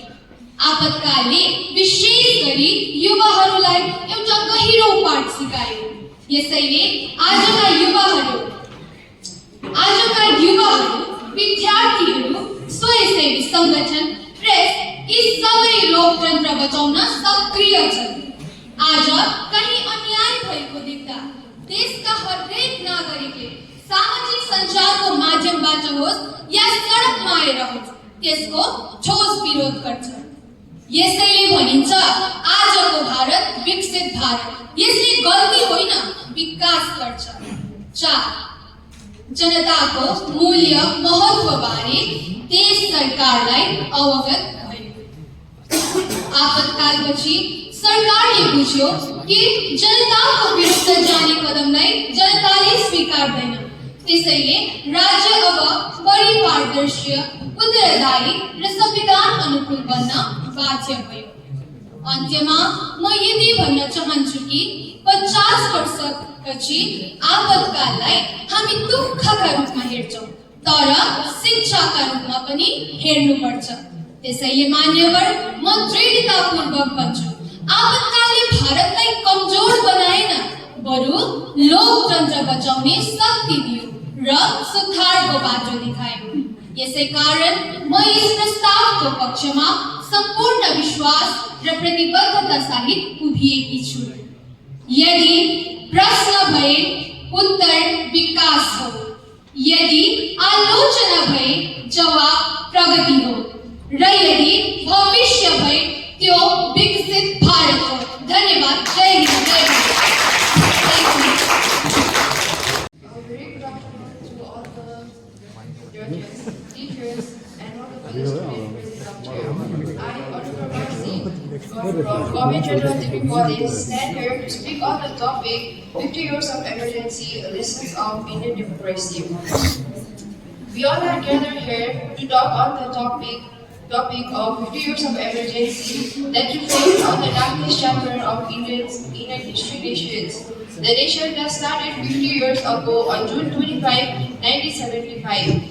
आपतकालले विशेष गरी युवाहरूलाई एउटा गहिरो पाठ सिकायो। यसैले आजका युवाहरू, विद्यार्थीहरू, स्वयंसेवी सङ्गठन, प्रेस यी सबै लोकतन्त्र बचाउन सक्रिय छन्। आज कहीँ अन्याय भएको देख्दा देशका हरेक नागरिकले सामाजिक सञ्चारको माध्यमबाट होस् या सडकमा आएर होस् त्यसको ठोस विरोध गर्छ। यसैले भनिन्छ आजको भारत विकसित भारत। यसले गल्ती होइन, विकास गर्छ। 4. जनताको मूल्य महत्त्वबारे देश सरकारलाई अवगत भयो। आपतकालपछि सरकारले बुझ्यो कि जनताको विरुद्ध जाने कदमलाई जनताले स्वीकार्दैन। त्यसैले राज्य अब बढी पारदर्शी, उत्तरदायी र संविधान अनुकूल बन्न बाध्य भयो। अन्त्यमा म यति भन्न चाहन्छु कि 50 वर्षपछि आपतकाललाई हामी दुःखका रूपमा हेर्छौँ, तर शिक्षाका रूपमा पनि हेर्नुपर्छ। त्यसैले मान्यवर, म दृढतापूर्वक भन्छु, आपतकालले भारतलाई कमजोर बनाएन, बरु लोकतन्त्र बचाउने शक्ति दियो र सुधारको बाटो देखायो। यसै कारण म यस प्रस्तावको पक्षमा सम्पूर्ण विश्वास र प्रतिबद्धता सहित उभिएकी छु। यदि प्रश्न भए उत्तर विकास हो, यदि आलोचना भए जवाब प्रगति हो, र यदि भविष्य भए त्यो विकसित भारत हो। धन्यवाद। जय हिन्द, जय Bharat. From Government General Degree College, stand here to speak on the topic 50 years of emergency, lessons of Indian democracy. We all are gathered here to talk on the topic of 50 years of emergency that reflects on the darkest chapter of Indian history nations. The nation that started 50 years ago on June 25, 1975.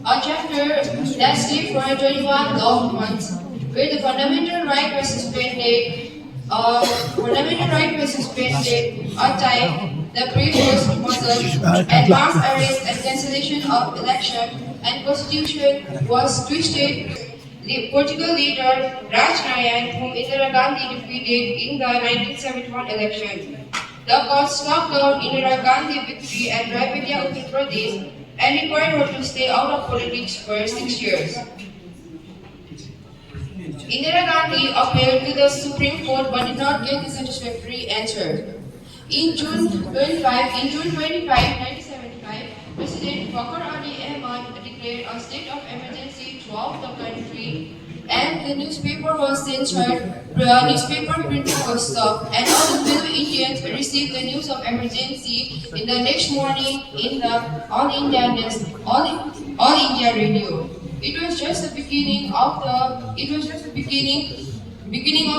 A chapter that stayed for 21 long months, where the fundamental right was suspended, a time the brief was muzzled, and mass arrest and cancellation of election and constitution was twisted. The political leader Raj Nayak, whom Indira Gandhi defeated in the 1971 election. The court struck down Indira Gandhi victory at Raividya, Uttar Pradesh, and required her to stay out of politics for 6 years. Indira Gandhi appealed to the Supreme Court but did not get a satisfactory answer. In June 25, 1975, President Bakr Ali Ahmad declared a state of emergency throughout the country, and the newspaper was censored, newspaper printing was stopped, and all the fellow Indians received the news of emergency in the next morning in the All India Radio. It was just the beginning of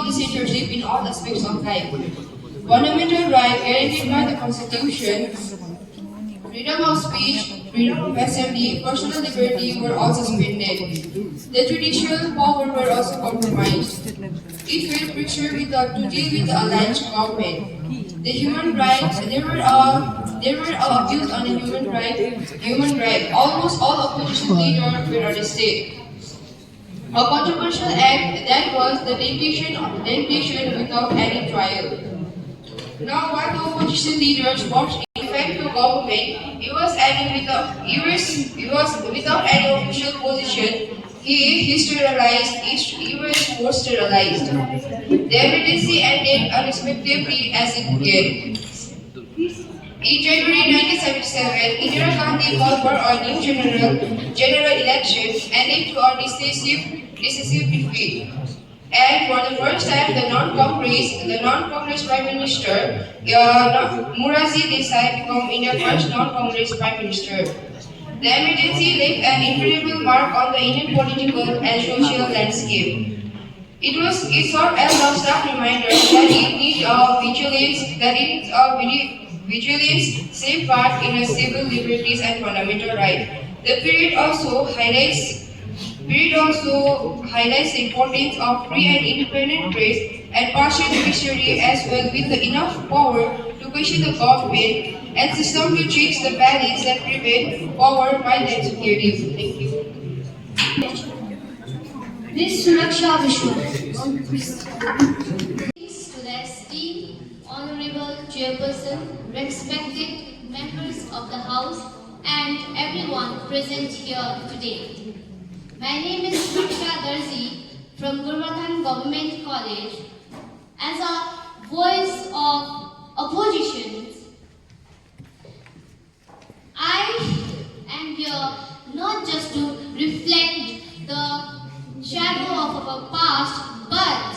the censorship in all aspects of life. Fundamental right guaranteed by the Constitution, freedom of speech, freedom of assembly, personal liberty were all suspended. The judicial power were also compromised. It felt pressure to deal with the alliance government. The human rights, there were abuse on the human right. Almost all opposition leaders were arrested. A controversial act that was the detention without any trial. Now, while the opposition leaders watched in fact the government, it was without any official position. He was more sterilized. The emergency ended unexpectedly as it began. In January 1977, Indira Gandhi called for a new general election, ending to a decisive defeat. And for the first time, the non-Congress Prime Minister, Morarji Desai, became India's first non-Congress Prime Minister. The emergency left an indelible mark on the Indian political and social landscape. It served as a stark reminder that it needs vigilance, safeguard in civil liberties and fundamental rights. The period also highlights the importance of free and independent press and partial judiciary as well, with enough power to question the government and system to change the balance that prevent power while executive. Thank you. Ms. Suraksha Vishwa. Thanks to the esteemed Honorable Chairperson, respected members of the House, and everyone present here today. My name is Suraksha Darzi from Gurwatan Government College. As a voice of opposition, I am here not just to reflect the shadow of our past, but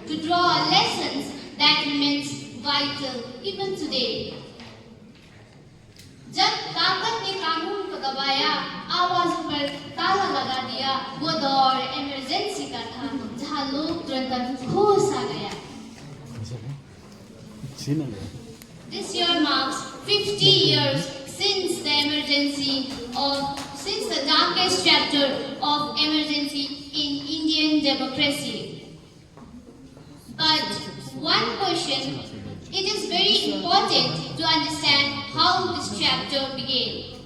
to draw lessons that remains vital even today. जब ताकत ने कानून को दबाया, आवाज़ों पर ताला लगा दिया, वो दौर इमरजेंसी का था, जहां लोग तुरंत होश आ गया. This year marks 50 years since the darkest chapter of emergency in Indian democracy. But one question, it is very important to understand how this chapter began.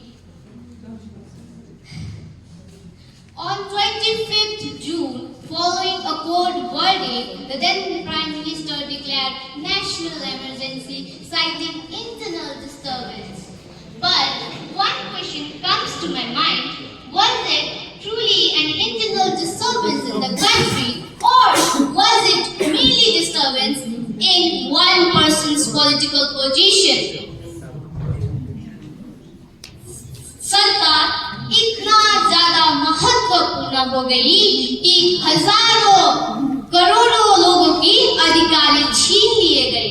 On 25th June, following a court verdict, the then Prime Minister declared national emergency, citing internal disturbance. But one question comes to my mind, was it truly an internal disturbance in the country, or was it merely disturbance in one person's political position? सत्ता इतना ज्यादा महत्वपूर्ण हो गई कि हजारों करोड़ों लोगों की अधिकार छीन लिए गए.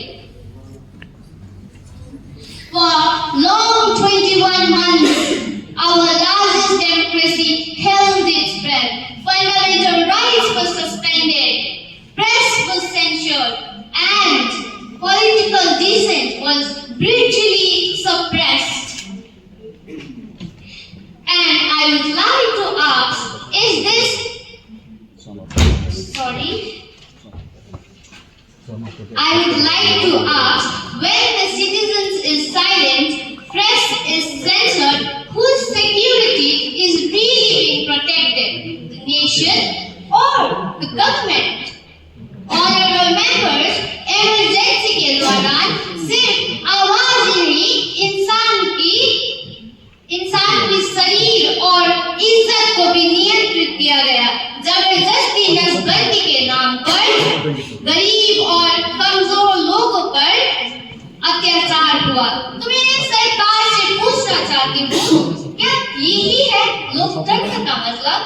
For long 21 months, our largest democracy held its breath. Fundamental rights were suspended, press was censored, and political dissent was brutally suppressed. And I would like to ask, is this... I would like to ask, when the citizens is silent, press is censored, whose security is really being protected? The nation or the government? Honorable members, emergency के दौरान सिर्फ आवाज ही नहीं, इंसान की शरीर और इज्जत को भी नियंत्रित किया गया. जबरदस्ती नसबंदी के नाम पर गरीब और कमजोर लोगों पर अत्याचार हुआ. तो मैंने सरकार से पूछना भ्रष्टाचार की भूख, क्या यही है लोकतंत्र का मतलब?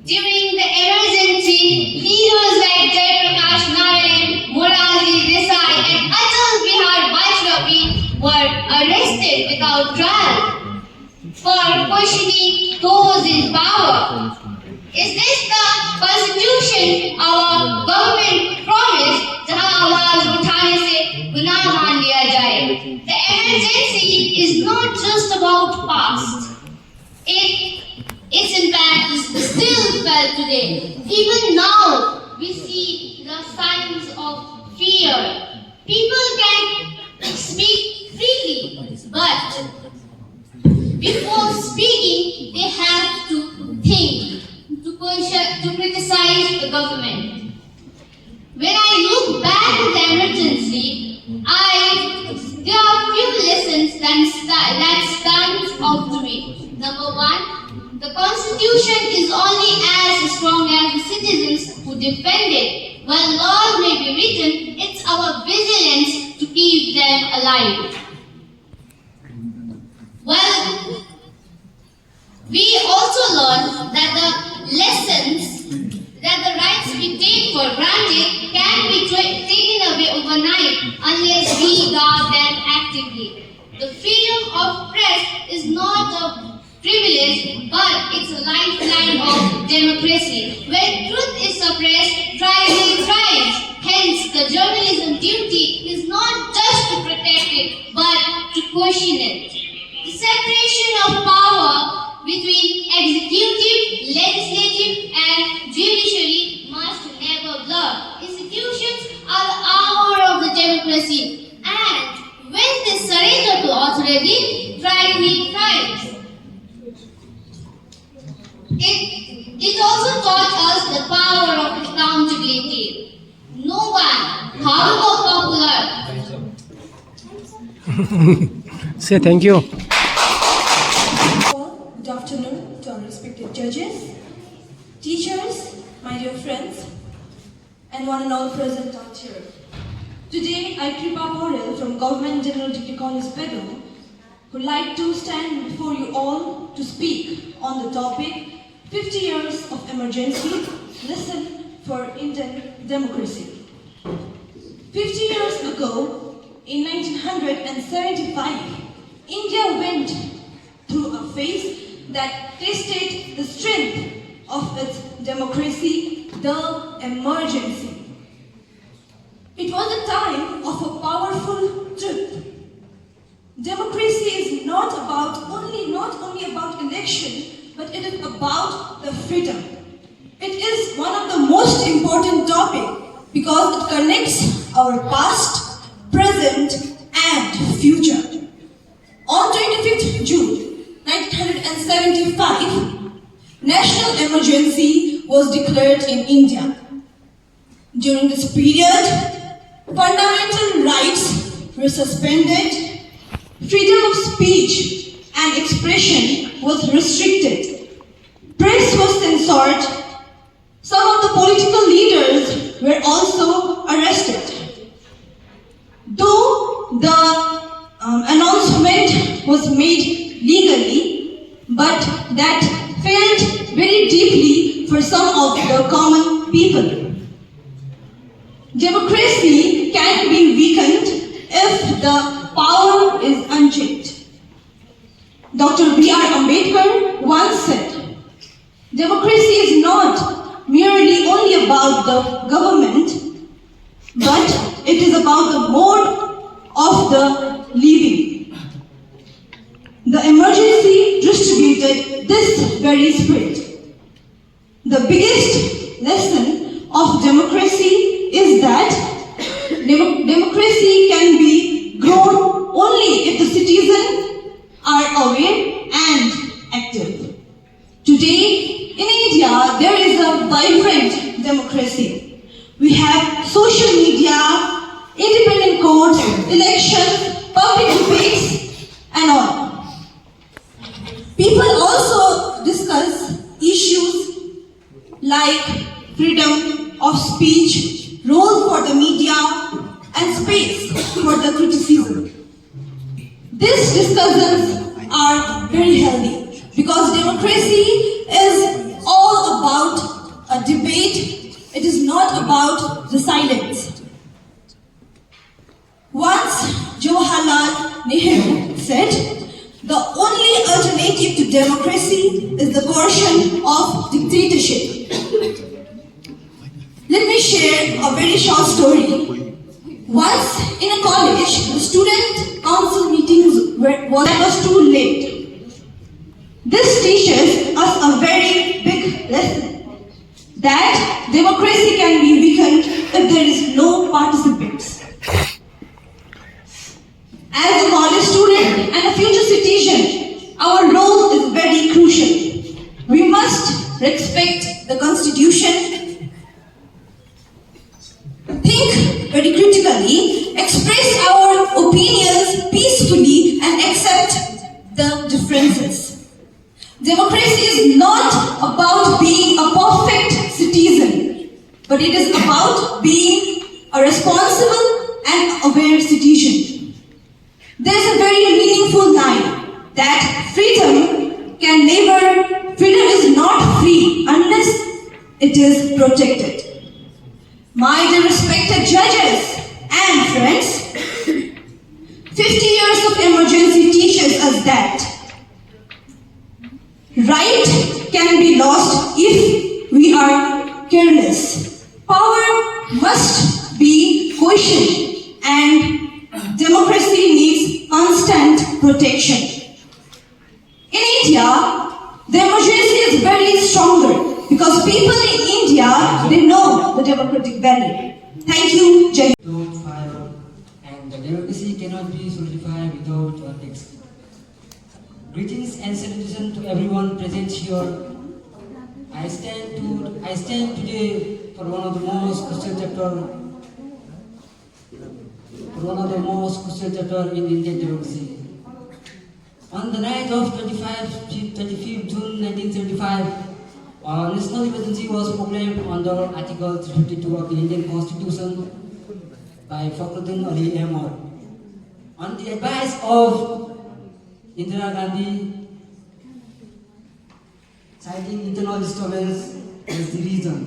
During the emergency, leaders like Jayaprakash Narayan, Morarji Desai, and Atal Bihari Vajpayee were arrested without trial for questioning those in power. Is this the constitution our government promised, जहां आवाज उठाने से गुनाह मान लिया जाए? The emergency is not just about past. Its impact is still felt today. Even now, we see the signs of fear. People can speak freely, but before speaking, they have to think, to criticize the government. When I look back at the emergency, there are few lessons that stand out to me. Number one, the Constitution is only as strong as the citizens who defend it. While laws may be written, it's our vigilance to keep them alive. Well, we also learn that the rights we take for granted can be taken away overnight unless we guard them actively. The freedom of press is not a privilege, but it's a lifeline of democracy. When truth is suppressed, tribalism thrives. Hence, the journalism duty is not just to protect it, but to question it. The separation of power between executive, legislative, and judiciary must never blur. Institutions are the armor of the democracy, and when they surrender to authority, tyranny thrives. It also taught us the power of accountability. No one, however popular. Say thank you. Good afternoon to our respected judges, teachers, my dear friends, and one and all present out here. Today, I, Kripa Paurel from Government General Degree College, Bedok, would like to stand before you all to speak on the topic 50 years of emergency, lesson for Indian democracy. 50 years ago, in 1975, India went through a phase that tested the strength of its democracy, the emergency. It was a time of a powerful truth. Democracy is not only about election, but it is about the freedom. It is one of the most important topics because it connects our past, present, and future. On 25th June 1975, national emergency was declared in India. During this period, fundamental rights were suspended, freedom of speech and expression was restricted, press was censored, some of the political leaders were also arrested. Though the announcement was made legally, but that felt very deeply for some of the common people. Democracy can be weakened if the power is unchecked. Dr. B.R. Ambedkar once said, democracy is not merely only about the government, but it is about the mode of the living. The emergency distributed this very spirit. The biggest lesson of democracy is that democracy can be grown only if the citizens are aware and active. Today, in India, there is a vibrant democracy. We have social media, independent courts, elections, public debates, and all. People also discuss issues like freedom of speech, role for the media, and space for the criticism. These discussions are very healthy because democracy is all about a debate. It is not about the silence. Once Jawaharlal Nehru said, the only alternative to democracy is the coercion of dictatorship. Let me share a very short story. Once in a college, the student council meetings was too late. This teaches us a very big lesson that democracy can be weakened if there is no participants. As a college student and a future citizen, our role is very crucial. We must respect the Constitution, think very critically, express our opinions peacefully, and accept the differences. Democracy is not about being a perfect citizen, but it is about being a responsible and aware citizen. There is a very meaningful line that freedom is not free unless it is protected. My dear respected judges and friends, 50 years of emergency teaches us that right can be lost if we are careless. Power must be questioned and democracy needs constant protection. In India, the emergency is very stronger because people in India, they know the democratic value. Thank you, Jai. And the democracy cannot be solidified without a text. Greetings and salutations to everyone present here. I stand today for one of the most crucial chapter in Indian democracy. On the night of 25th June 1975, national emergency was proclaimed under Article 352 of the Indian Constitution by Fakhruddin Ali Ahmad. On the advice of Indira Gandhi, citing internal disturbance as the reason.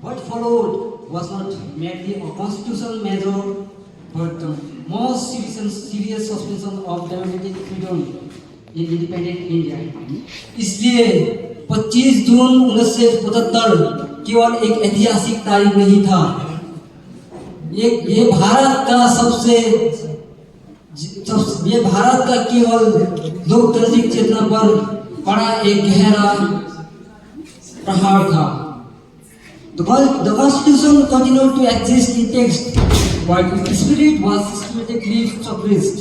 What followed was not merely a constitutional measure, but the most serious suspension of democratic freedom in independent India. इसलिए 25 जून 1975 केवल एक ऐतिहासिक तारीख नहीं था, ये भारत का केवल लोकतांत्रिक चेतना पर पड़ा एक गहरा प्रहार था. The Constitution continued to exist in text, but its spirit was systematically suppressed.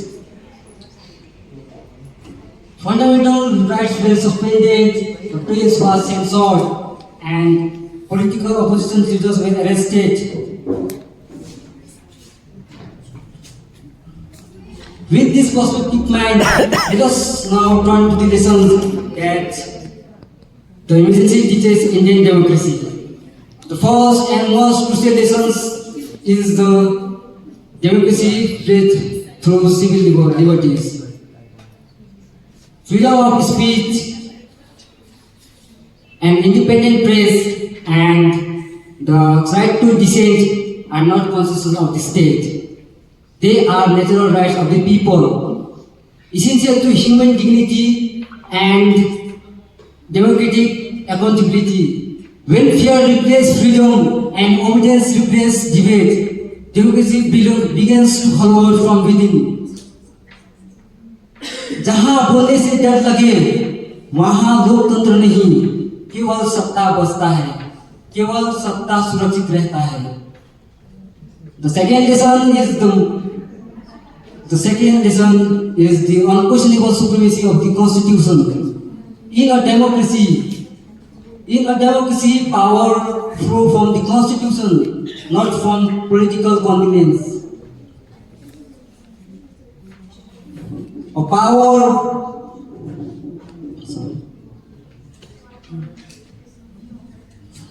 Fundamental rights were suspended, the press was censored, and political opposition leaders were arrested. With this perspective in mind, let us now turn to the lessons that the emergency teaches Indian democracy. The first and most crucial lesson is the democracy built through civil liberties. Freedom of speech and independent press and the right to dissent are not constitutions of the state. They are natural rights of the people, essential to human dignity and democratic accountability. When fear replaces freedom and obedience replaces debate, democracy begins to hollow out from within. जहां बोलने से डर लगे वहां लोकतंत्र नहीं, केवल सत्ता बचता है, केवल सत्ता सुरक्षित रहता है. The second lesson is the unquestionable supremacy of the Constitution. In a democracy, power flows from the Constitution, not from political convenience.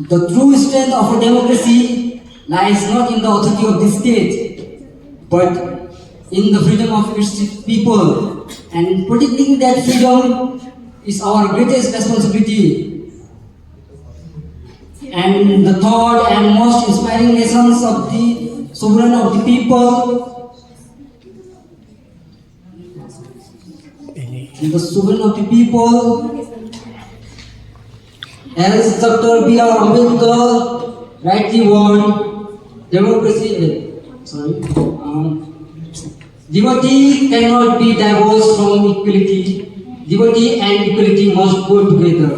The true strength of a democracy lies not in the authority of the state, but in the freedom of its people. and protecting that freedom is our greatest responsibility. And the third and most inspiring lessons of the sovereign of the people, the sovereign of the people, as Dr. B.R. Ambedkar rightly warned, liberty cannot be divorced from equality. Liberty and equality must go together.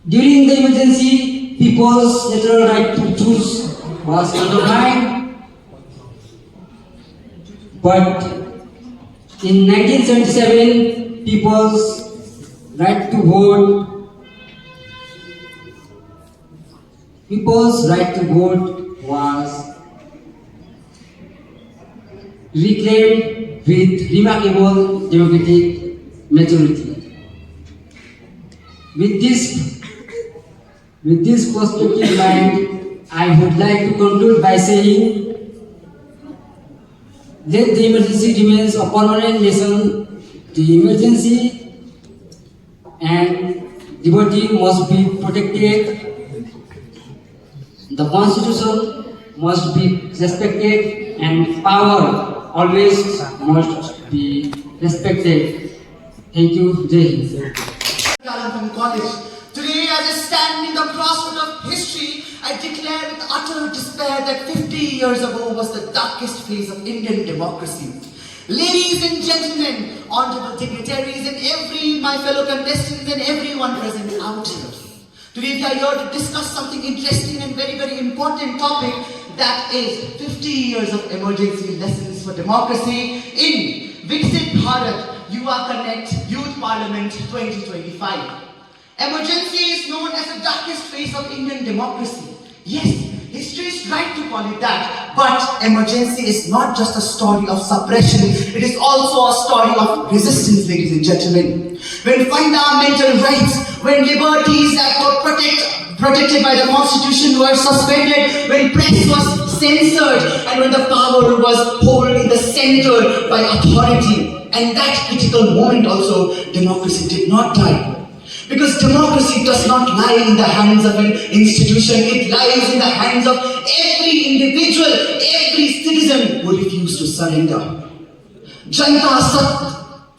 During the emergency, people's natural right to choose was undermined, but in 1977, people's right to vote was reclaimed with remarkable democratic majority. With this perspective in mind, I would like to conclude by saying, let the emergency remains a permanent lesson. The emergency and liberty must be protected. The Constitution must be respected, and power always must be respected. Thank you. Jai Hind. Kalimpong College. Today, as I stand in the crossroad of history, I declare with utter despair that 50 years ago was the darkest phase of Indian democracy. Ladies and gentlemen, honorable dignitaries and my fellow contestants and everyone present out here. Today we are here to discuss something interesting and very, very important topic, that is 50 years of emergency lessons for democracy in Viksit Bharat Yuva Connect Youth Parliament 2025. Emergency is known as the darkest phase of Indian democracy. Yes, history is right to call it that, but emergency is not just a story of suppression, it is also a story of resistance, ladies and gentlemen. When fundamental rights, when liberties that were protected by the Constitution were suspended, when press was censored, and when the power was held in the center by authority, and that critical moment also, democracy did not die. Because democracy does not lie in the hands of an institution, it lies in the hands of every individual, every citizen who refuse to surrender. Janta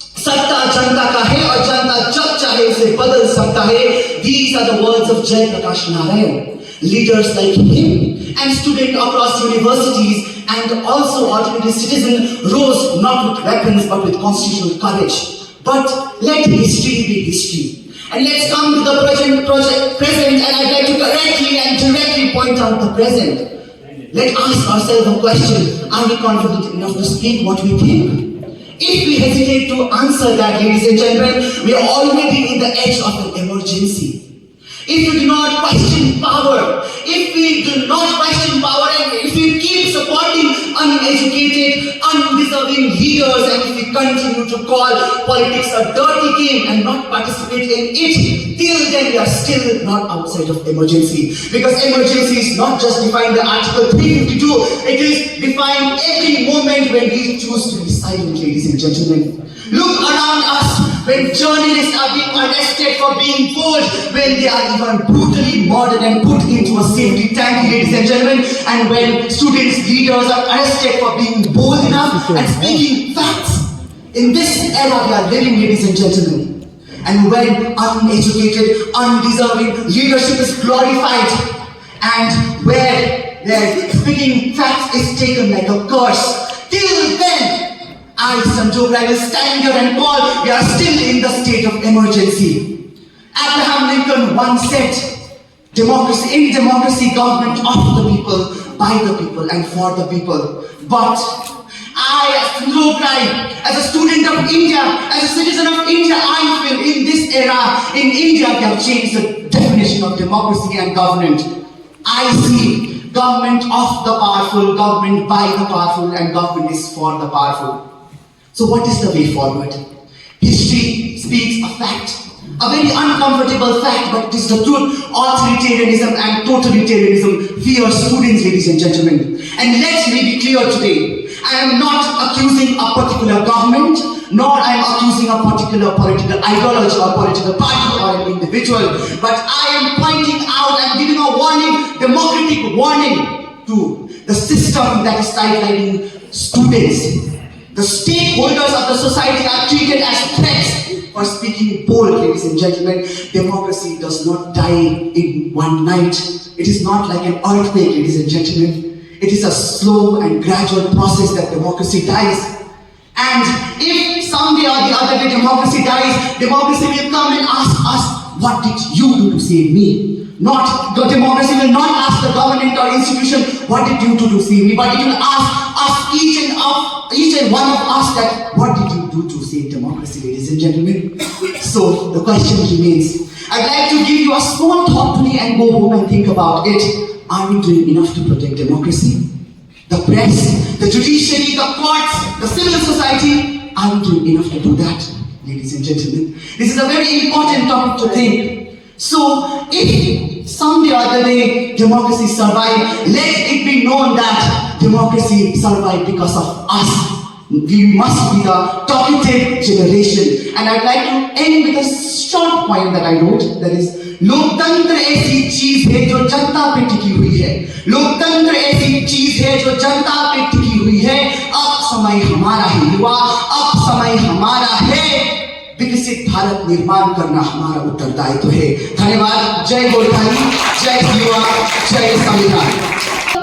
satta janta ka hai aur janta jab chahe use badal sakta hai. These are the words of Jai Prakash Narayan. Leaders like him and students across universities and also ordinary citizens rose not with weapons but with constitutional courage. But let history be history. And let's come to the present, and I'd like to correctly and directly point out the present. Let's ask ourselves a question: are we confident enough to speak what we think? If we hesitate to answer that, ladies and gentlemen, we are already in the edge of an emergency. If we do not question power, and if we keep supporting uneducated, undeserving leaders, and if we continue to call politics a dirty game and not participate in it, till then we are still not outside of emergency. Because emergency is not just defined by Article 352, it is defined every moment when we choose to be silent, ladies and gentlemen. Look around us when journalists are being arrested for being bold, when they are even brutally murdered and put into a safety tank, ladies and gentlemen, and when students, leaders are arrested for being bold enough and speaking facts. In this era we are living, ladies and gentlemen, and when uneducated, undeserving leadership is glorified, and where their speaking facts is taken like a curse, till then, I, Sanjog Rai, will stand here and call, we are still in the state of emergency. Abraham Lincoln once said, in democracy, government of the people, by the people, and for the people. But I, as Sanjog Rai, as a student of India, as a citizen of India, I feel in this era, in India, we have changed the definition of democracy and government. I see government of the powerful, government by the powerful, and government is for the powerful. So what is the way forward? History speaks a fact, a very uncomfortable fact, but it is the truth. Authoritarianism and totalitarianism fear students, ladies and gentlemen. And let me be clear today, I am not accusing a particular government, nor I am accusing a particular political ideology or political party or an individual, but I am pointing out and giving a warning, democratic warning to the system that is sidelining students. The stakeholders of the society are treated as threats for speaking bold, ladies and gentlemen. Democracy does not die in one night. It is not like an earthquake, ladies and gentlemen. It is a slow and gradual process that democracy dies. And if someday or the other day democracy dies, democracy will come and ask us, what did you do to save me? Not, the democracy will not ask the government or institution, what did you do to save me? But it will ask us, each and one of us, that what did you do to save democracy, ladies and gentlemen? So the question remains. I'd like to give you a small thought today and go home and think about it. Are we doing enough to protect democracy? The press, the judiciary, the courts, the civil society, are we doing enough to do that, ladies and gentlemen? This is a very important topic to think. So, if someday or other day democracy survived, let it be known that democracy survived because of us. We must be the talkative generation. And I'd like to end with a short poem that I wrote, that is, लोकतंत्र ऐसी चीज है जो जनता पे टिकी हुई है. लोकतंत्र ऐसी चीज है जो जनता पे टिकी हुई है. अब समय हमारा है युवा, अब समय हमारा है. विकसित भारत निर्माण करना हमारा उत्तरदायित्व है. धन्यवाद. जय गोरखाली, जय युवा, जय संविधान.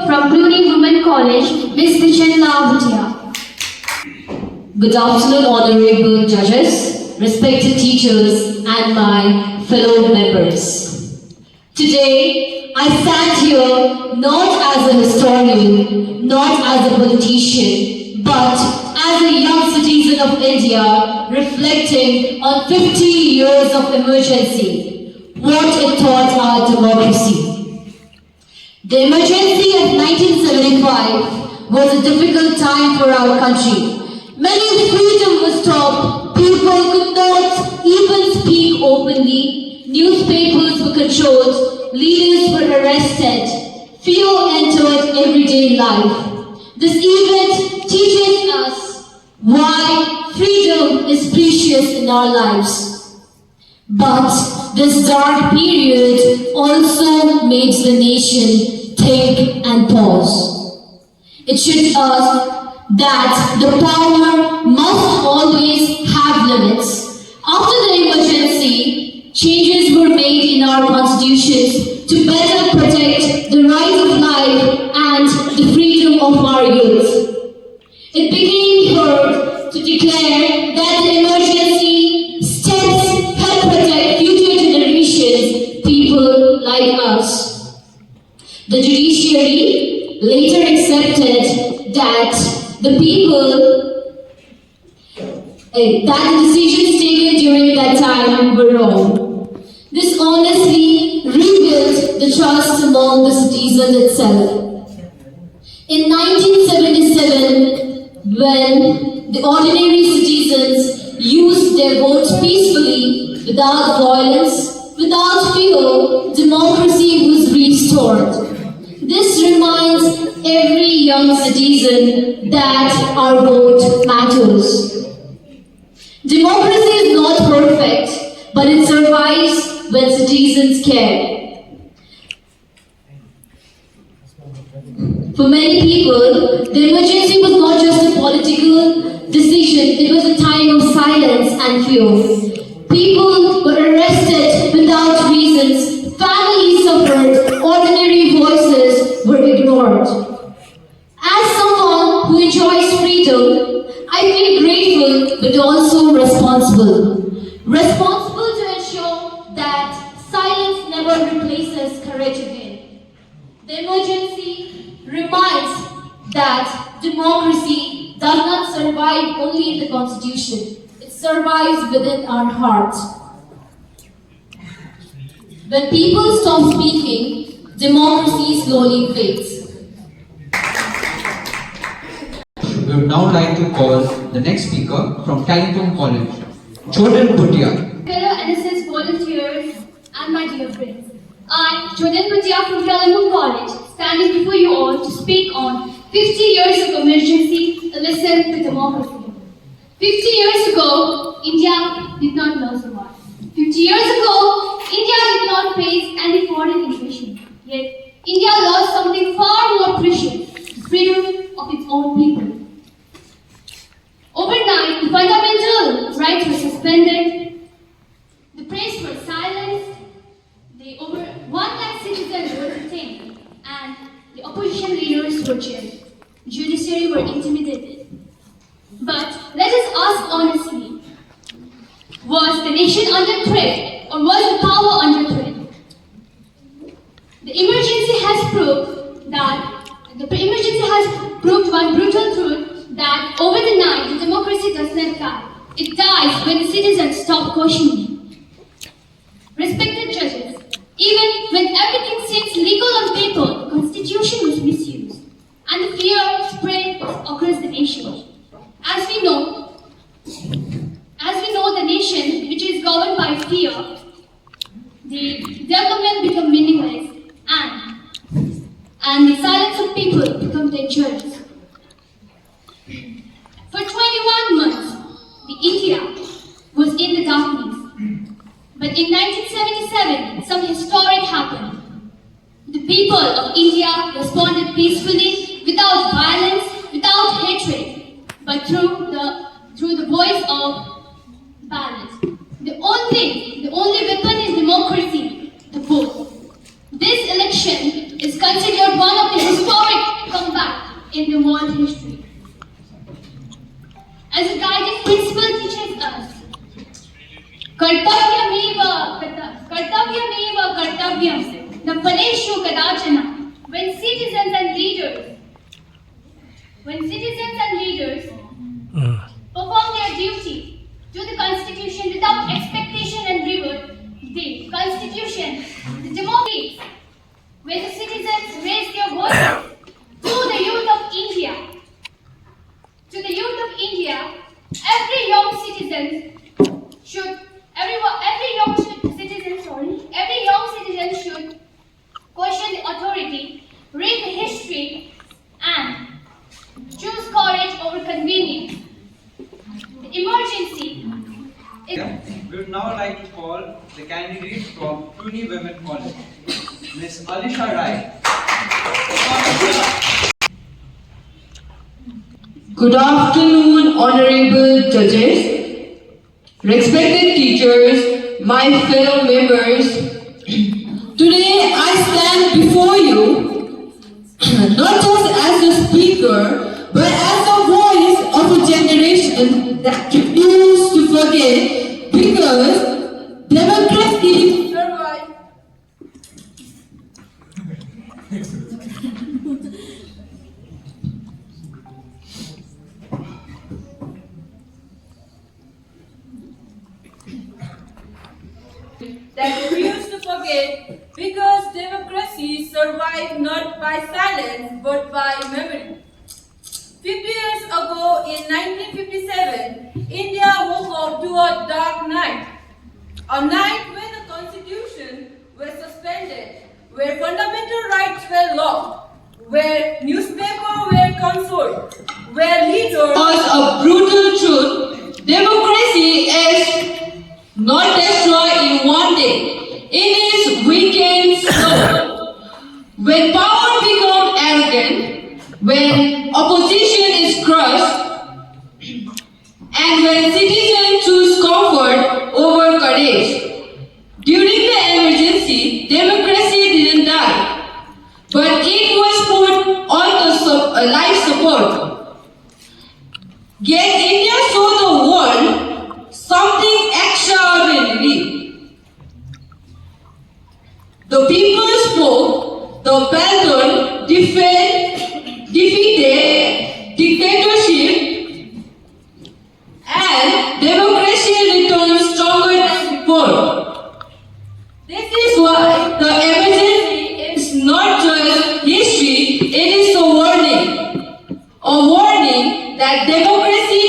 From Brunei Women College, Ms. Dishana Bhutia. Good afternoon, honorable judges, respected teachers, and my fellow members. Today, I stand here not as a historian, not as a politician, but as a young citizen of India, reflecting on 50 years of emergency, what it taught our democracy. The emergency of 1975 was a difficult time for our country. Many freedom was stopped, people could not even speak openly, newspapers were controlled, leaders were arrested, fear entered everyday life. This event teaches us why freedom is precious in our lives. But this dark period also makes the nation think and pause. It shows us that the power must always have limits. After the emergency, changes were made in our constitutions to better protect the right of life and the freedom of our youth. It became heard to declare that the emergency steps help protect future generations, people like us. The judiciary later accepted that the decisions taken during that time were wrong. This honestly rebuilt the trust among the citizens itself. In 1977, when the ordinary citizens used their votes peacefully, without violence, without fear, democracy was restored. This reminds every young citizen that our vote matters. Democracy is not perfect, but it survives when citizens care. For many people, the emergency was not just a political decision, it was a time of silence and fear. People were arrested without reasons, families suffered, ordinary voices were ignored. As someone who enjoys freedom, I feel grateful but also responsible. Responsible to ensure that silence never replaces courage again. The emergency reminds that democracy does not survive only in the Constitution. It survives within our hearts. When people stop speaking, democracy slowly fades. We would now like to call the next speaker from Kalimpong College, Chodan Bhutia. Fellow NSS volunteers and my dear friends, I, Chodan Bhutia from Kalimpong College, standing before you all to speak on 50 years of emergency, a lesson to democracy. 50 years ago, India did not know so much. 50 years ago, India did not face any foreign invasion. Yet, India lost something far more precious, the freedom of its own people. Overnight, the fundamental rights were suspended, the press was silenced, the over 1 lakh citizens were detained, and the opposition leaders were jailed. The judiciary were intimidated. But let us ask honestly, was the nation under threat or was the power under threat? The emergency has proved one brutal truth that over the night the democracy does not die. It dies when the citizens stop questioning. Respected judges, even when everything seems legal on paper, the constitution was misused and the fear spread across the nation. As we know, the nation which is governed by fear, the development becomes meaningless and the silence of people becomes dangerous. For 21 months, India was in the darkness. But in 1977, some historic happened. The people of India responded peacefully, without violence, without hatred, but through the voice of balance. The only weapon is democracy, the vote. This election is considered one of the historic comeback in the world history. As a guiding principle teaches us, Kartavyameva kartavyam, the Paleshu Kadachana, when citizens and leaders perform their duty to the Constitution without expectation and reward, the Constitution, the democracy, when the citizens raise their voices to the youth of India, every young citizen should question the authority, read the history, and choose courage over convenience. The emergency is... We would now like to call the candidate from Pune Women College, Ms. Alisha Rai. Good afternoon, honorable judges, respected teachers, my fellow members. Today I stand before you not just as a speaker, but as a voice of a generation that refused to forget, because democracy survived. That refuse to forget, because democracy survived not by silence but by memory. 50 years ago, in 1957, India woke up to a dark night. A night when the constitution was suspended, where fundamental rights were lost, where newspapers were censored, where leaders... Because a brutal truth, democracy is not destroyed in one day. It is weakened slowly. When power becomes arrogant, when opposition is crushed, and when citizens choose comfort over courage. During the emergency, democracy didn't die, but it was put on the life support. Yet India showed the world something extraordinary. The people spoke, the battle defeated dictatorship, and democracy returned stronger than before. This is why the emergency is not just history, it is a warning that democracy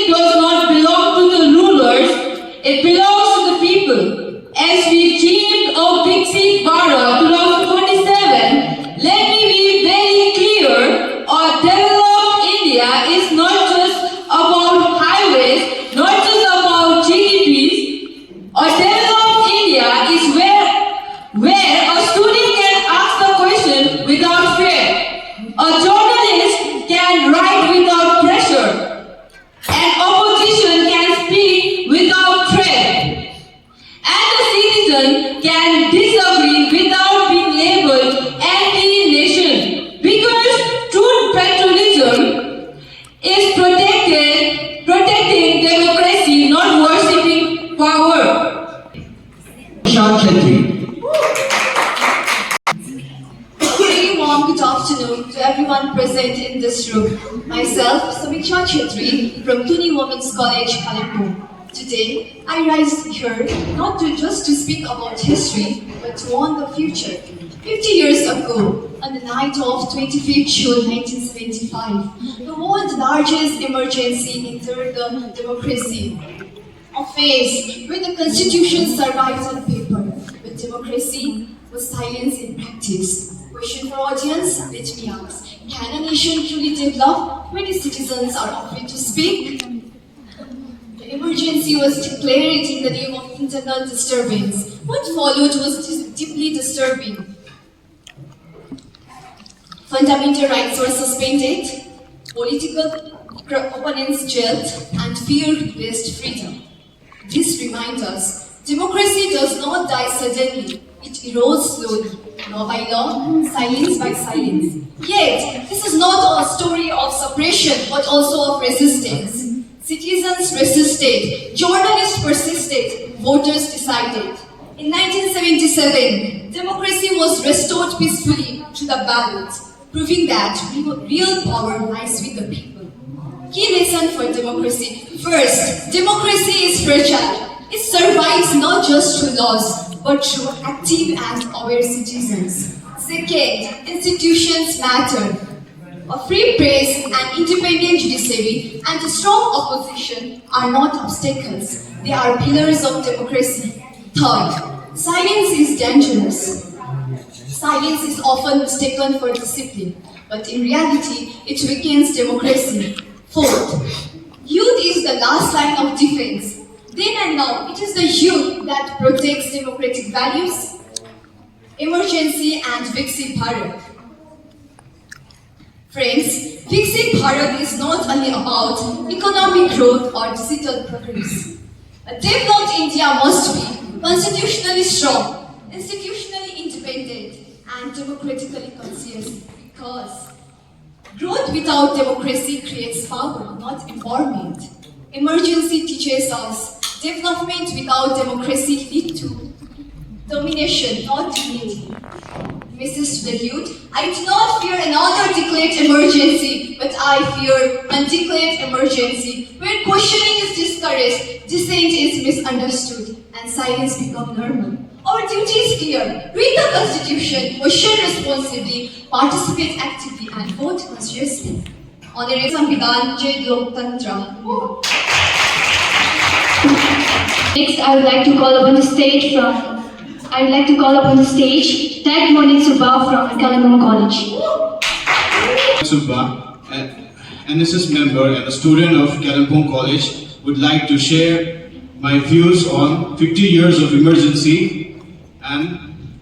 present in this room. Myself, Samiksha Chetri from Tuni Women's College, Kalimpong. Today, I rise here not just to speak about history, but to warn the future. 50 years ago, on the night of 25th June 1975, the world's largest emergency entered the democracy. A phase where the constitution survives on paper, but democracy was silence in practice. Question for audience, let me ask. Can a nation truly develop when its citizens are afraid to speak? The emergency was declared in the name of internal disturbance. What followed was deeply disturbing. Fundamental rights were suspended, political opponents jailed, and fear replaced freedom. This reminds us, democracy does not die suddenly, it erodes slowly, law by law, silence by silence. Yet, this is not a story of suppression, but also of resistance. Citizens resisted, journalists persisted, voters decided. In 1977, democracy was restored peacefully to the ballot, proving that real power lies with the people. Key lesson for democracy. First, democracy is fragile. It survives not just through laws, but through active and aware citizens. Second, institutions matter. A free press, an independent judiciary, and a strong opposition are not obstacles. They are pillars of democracy. Third, silence is dangerous. Silence is often mistaken for discipline, but in reality, it weakens democracy. Fourth, youth is the last line of defense. Then and now, it is the youth that protects democratic values, emergency, and Viksit Bharat. Friends, Viksit Bharat is not only about economic growth or digital progress. A developed India must be constitutionally strong, institutionally independent, and democratically conscious, because growth without democracy creates power, not empowerment. Emergency teaches us development without democracy leads to domination, not unity. Mrs. Valued, I do not fear another declared emergency, but I fear undeclared emergency, where questioning is discouraged, dissent is misunderstood, and silence becomes normal. Our duty is clear. Read the Constitution, question responsibly, participate actively, and vote consciously. Honorable Samvidhan, Jai Loktantra. Next, I would like to call upon the stage Tag Monik Subba from Kalimpong College. Subba, an NSS member and a student of Kalimpong College, would like to share my views on 50 years of emergency and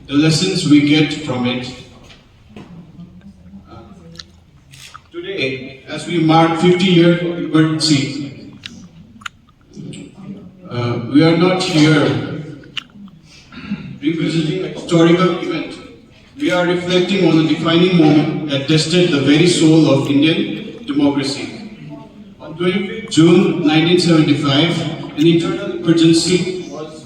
the lessons we get from it. Today, as we mark 50 years of emergency, we are not here revisiting a historical event. We are reflecting on a defining moment that tested the very soul of Indian democracy. On 25th June 1975, an internal emergency was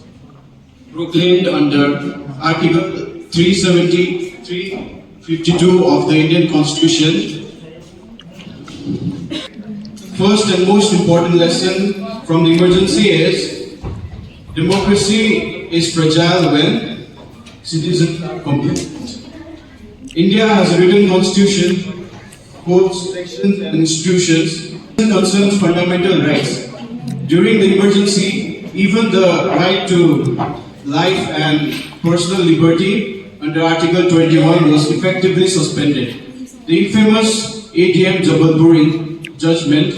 proclaimed under Article 352 of the Indian Constitution. First and most important lesson from the emergency is democracy is fragile when citizens are complacent. India has a written constitution, codes, sections and institutions that concerns fundamental rights. During the emergency, even the right to life and personal liberty under Article 21 was effectively suspended. The infamous ADM Jabalpur judgment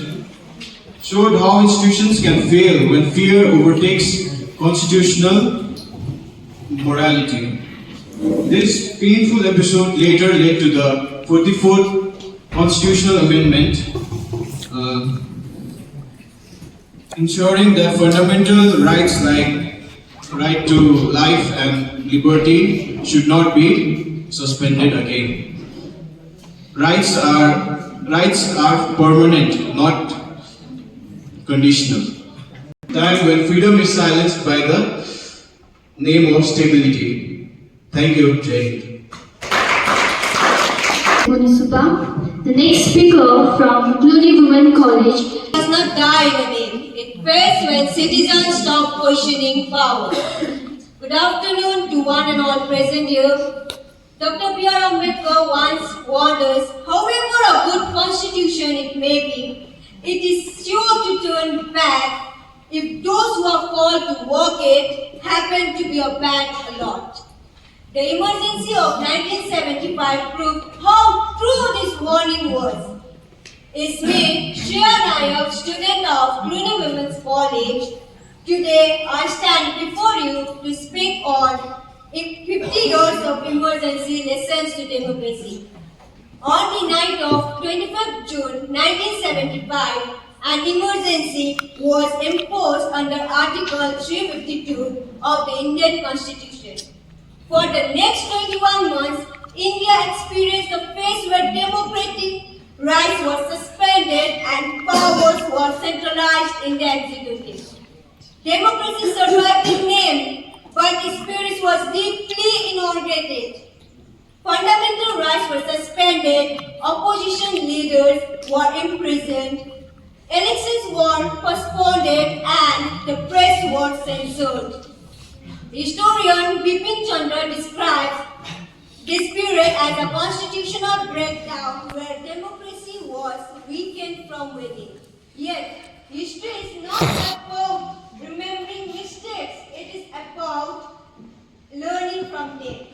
showed how institutions can fail when fear overtakes constitutional morality. This painful episode later led to the 44th Constitutional Amendment, ensuring that fundamental rights like right to life and liberty should not be suspended again. Rights are permanent, not conditional. Time when freedom is silenced by the name of stability. Thank you, Jay. Monik Subba. The next speaker from Cluny Women College does not die in a day. It fades when citizens stop questioning power. Good afternoon to one and all present here. Dr. B.R. Ambedkar once warned us, however a good constitution it may be, it is sure to turn back if those who are called to work it happen to be a bad lot. The emergency of 1975 proved how true this warning was. It's me, Shreya Nayak, student of Cluny Women's College. Today, I stand before you to speak on 50 years of emergency lessons to democracy. On the night of 25th June 1975, an emergency was imposed under Article 352 of the Indian Constitution. For the next 21 months, India experienced a phase where democratic rights were suspended and powers were centralized in the executive. Democracy survived the name, but its spirit was deeply inaugurated. Fundamental rights were suspended, opposition leaders were imprisoned, elections were postponed, and the press was censored. Historian Bipin Chandra describes this period as a constitutional breakdown where democracy was weakened from within. Yet, history is not about remembering mistakes, it is about learning from them.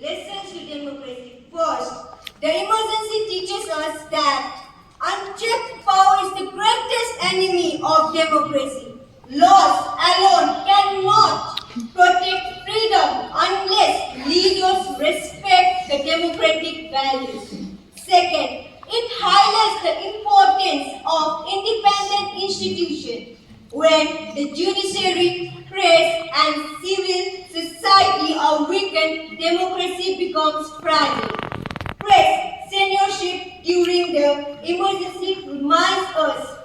Lessons to democracy. First, the emergency teaches us that unchecked power is the greatest enemy of democracy. Laws alone cannot protect freedom unless leaders respect the democratic values. Second, it highlights the importance of independent institutions. When the judiciary, press, and civil society are weakened, democracy becomes fragile. Press censorship during the emergency reminds us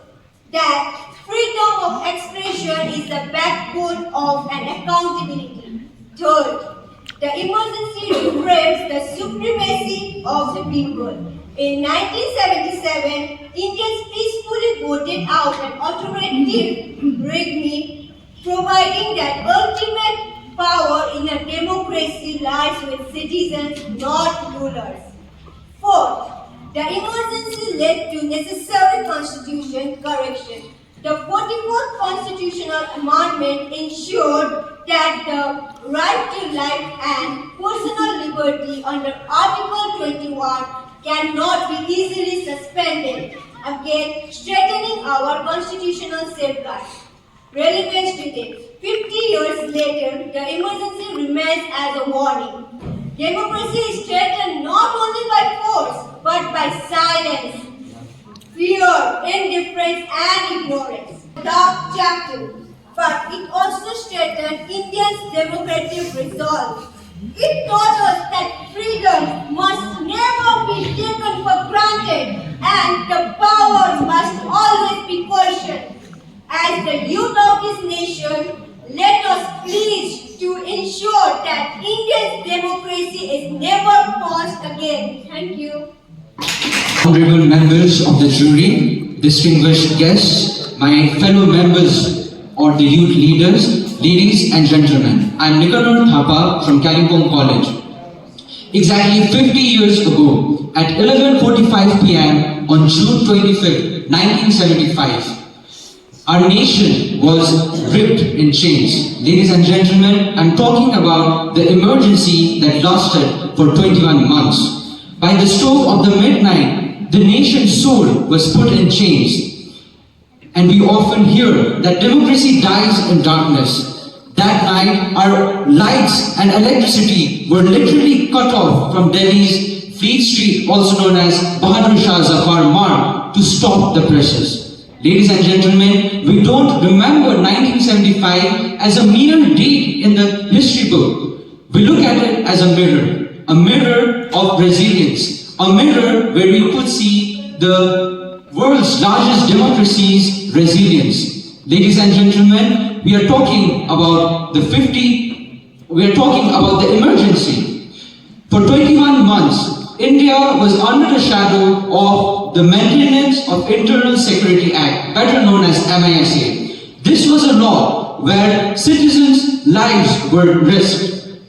that freedom of expression is the backbone of an accountability. Third, the emergency reframes the supremacy of the people. In 1977, Indians peacefully voted out an autocratic regime, providing that ultimate power in a democracy lies with citizens, not rulers. Fourth, the emergency led to necessary constitution correction. The 44th Constitutional Amendment ensured that the right to life and personal liberty under Article 21 cannot be easily suspended, again strengthening our constitutional safeguards. Relevance today. 50 years later, the emergency remains as a warning. Democracy is threatened not only by force, but by silence, fear, indifference, and ignorance. Dark chapter, but it also strengthened India's democratic resolve. It taught us that freedom must never be taken for granted and the power must always be questioned. As the youth of this nation, let us please to ensure that India's democracy is never paused again. Thank you. Honorable members of the jury, distinguished guests, my fellow members or the youth leaders, ladies and gentlemen, I am Nicanor Thapa from Kalimpong College. Exactly 50 years ago, at 11:45 p.m. on June 25, 1975, our nation was ripped in chains. Ladies and gentlemen, I'm talking about the emergency that lasted for 21 months. By the stroke of the midnight, the nation's soul was put in chains. And we often hear that democracy dies in darkness. That night, our lights and electricity were literally cut off from Delhi's Fleet Street, also known as Bahadur Shah Zafar Marg, to stop the presses. Ladies and gentlemen, we don't remember 1975 as a mere date in the history book. We look at it as a mirror of resilience, a mirror where we could see the world's largest democracy's resilience. Ladies and gentlemen, we are talking about the emergency. For 21 months, India was under the shadow of the Maintenance of Internal Security Act, better known as MISA. This was a law where citizens' lives were risked.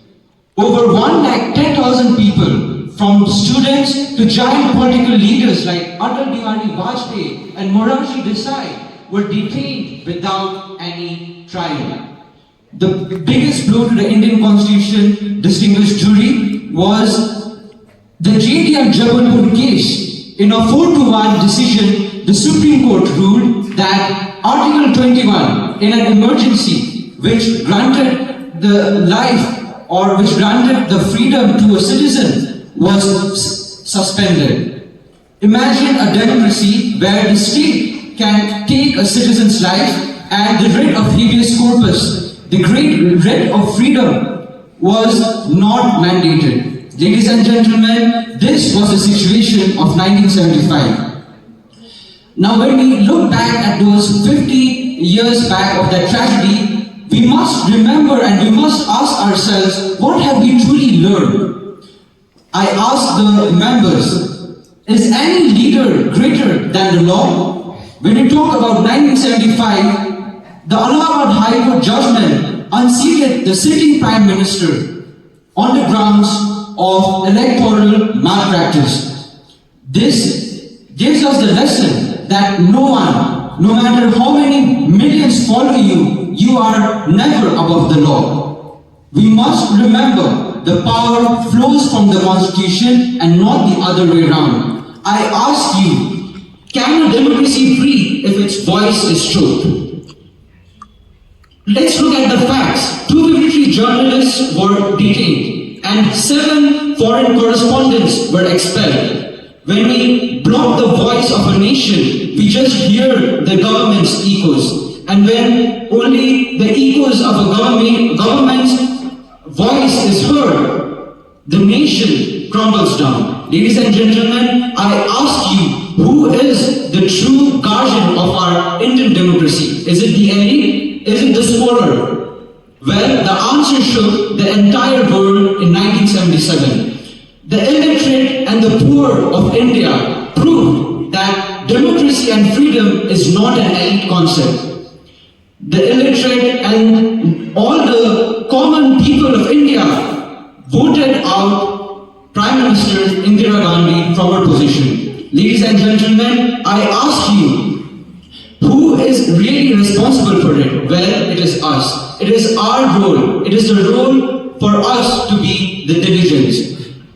Over 110,000 people, from students to giant political leaders like Atal Bihari Vajpayee and Morarji Desai, were detained without any trial. The biggest blow to the Indian Constitution, distinguished jury, was the JDM Jabalpur case. In a 4-1 decision, the Supreme Court ruled that Article 21 in an emergency which granted the life or which granted the freedom to a citizen was suspended. Imagine a democracy where the state can take a citizen's life and the writ of habeas corpus, the great writ of freedom, was not mandated. Ladies and gentlemen, this was the situation of 1975. Now when we look back at those 50 years back of that tragedy, we must remember and we must ask ourselves, what have we truly learned? I ask the members, is any leader greater than the law? When we talk about 1975, the Allahabad High Court judgment unseated the sitting Prime Minister on the grounds of electoral malpractice. This gives us the lesson that no one, no matter how many millions follow you, you are never above the law. We must remember the power flows from the Constitution and not the other way around. I ask you, can a democracy breathe if its voice is choked? Let's look at the facts. 253 journalists were detained and 7 foreign correspondents were expelled. When we block the voice of a nation, we just hear the government's echoes. And when only the echoes of a government's voice is heard, the nation crumbles down. Ladies and gentlemen, I ask you, who is the true guardian of our Indian democracy? Is it the elite? Is it the scholar? Well, the answer shook the entire world in 1977. The illiterate and the poor of India proved that democracy and freedom is not an elite concept. The illiterate and all the common people of India voted out Prime Minister Indira Gandhi from her position. Ladies and gentlemen, I ask you, who is really responsible for it? Well, it is us. It is our role. It is the role for us to be the diligence.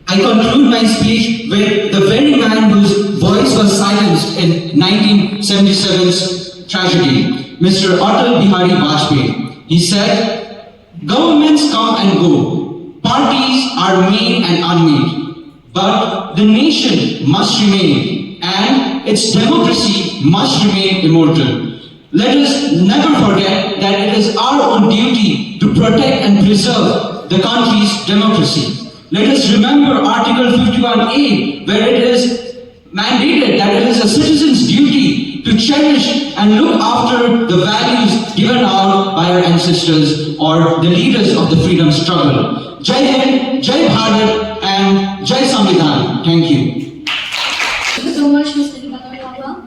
I conclude my speech with the very man whose voice was silenced in 1977's tragedy, Mr. Atal Bihari Vajpayee. He said, governments come and go, parties are made and unmade, but the nation must remain and its democracy must remain immortal. Let us never forget that it is our own duty to protect and preserve the country's democracy. Let us remember Article 51A, where it is mandated that it is a citizen's duty to cherish and look after the values given out by our ancestors or the leaders of the freedom struggle. Jai Hind, Jai Bharat, and Jai Samvidhan. Thank you. Thank you so much, Mr. Baba.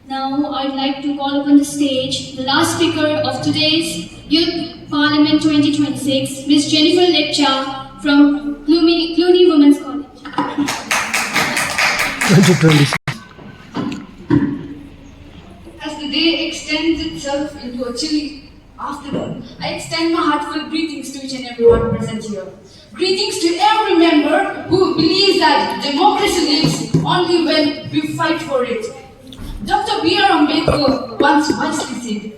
Now I'd like to call upon the stage the last speaker of today's Youth Parliament 2026, Ms. Jennifer Lepcha from Cluny Women's College. 2026. As the day extends itself into a chilly afternoon, I extend my heartfelt greetings to each and everyone present here. Greetings to every member who believes that democracy lives only when we fight for it. Dr. B.R. Ambedkar once wisely said,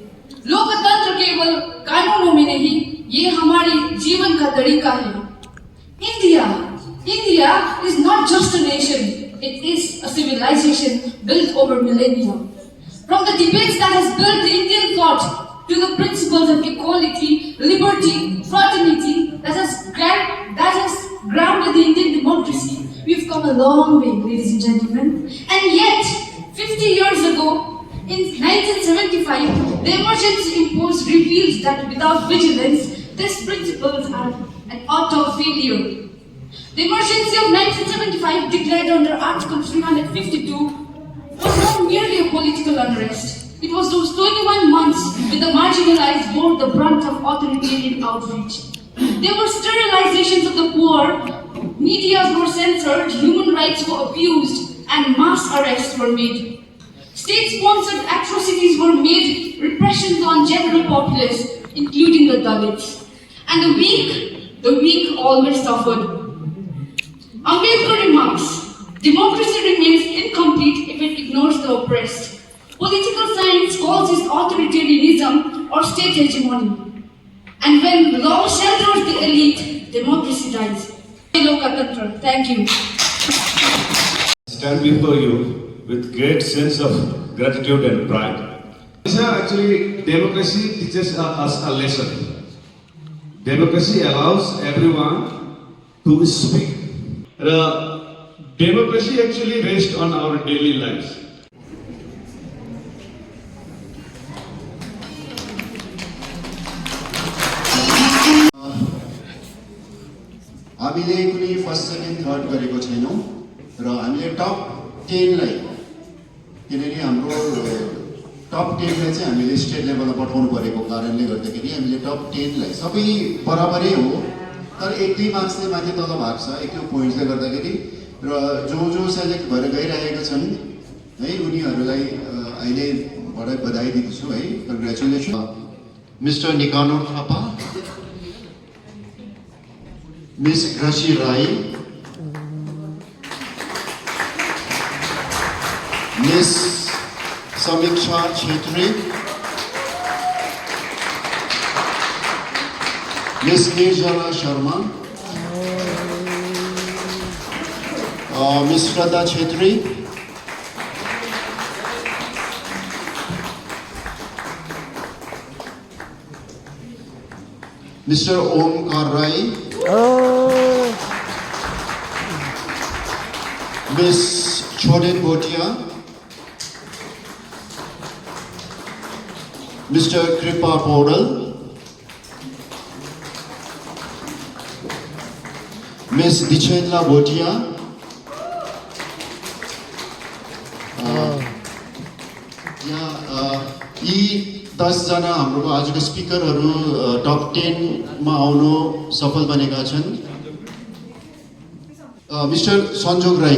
लोकतंत्र केवल कानूनों में नहीं, ये हमारी जीवन का तरीका है. India is not just a nation, it is a civilization built over millennia. From the debates that has built the Indian thought to the principles of equality, liberty, fraternity that has grounded the Indian democracy, we've come a long way, ladies and gentlemen. And yet, 50 years ago, in 1975, the emergency imposed reveals that without vigilance, these principles are an utter failure. The emergency of 1975, declared under Article 352, was not merely a political unrest. It was those 21 months when the marginalized bore the brunt of authoritarian outreach. There were sterilizations of the poor, media were censored, human rights were abused, and mass arrests were made. State-sponsored atrocities were made, repressions on general populace, including the Dalits. And the weak always suffered. Ambedkar remarks, democracy remains incomplete if it ignores the oppressed. Political science calls this authoritarianism or state hegemony. And when law shelters the elite, democracy dies. Thank you. Stand before you with great sense of gratitude and pride. Actually, democracy teaches us a lesson. Democracy allows everyone to speak. Democracy actually based on our daily lives. हामीले कुनै first second third गरेको छैनौँ र हामीले टप 10 लाई किनभने हाम्रो टप 10 लाई चाहिँ हामीले state लेभलमा पठाउनु परेको कारणले गर्दाखेरि हामीले टप 10 लाई सबै बराबरै हो तर 1-2 मार्क्सले माथि तल भाग्छ 1-2 पोइन्ट्सले गर्दाखेरि र जो सेलेक्ट भएर गइरहेका छन् है उनीहरूलाई अहिले बधाई दिन्छु है congratulation mister निकानोर Thapa Miss Gracie Rai, Miss Samiksha Chetri, Miss Nirjala Sharma, Miss Shraddha Chetri, Mr. Omkar Rai, Miss Choden Bhotia, Mr. Kripa Podal, Miss Dichendla Bhotia, यी 10 जना हाम्रो आजको स्पिकरहरू टप 10 मा आउनु सफल बनेका छन् मिस्टर सञ्जोग राई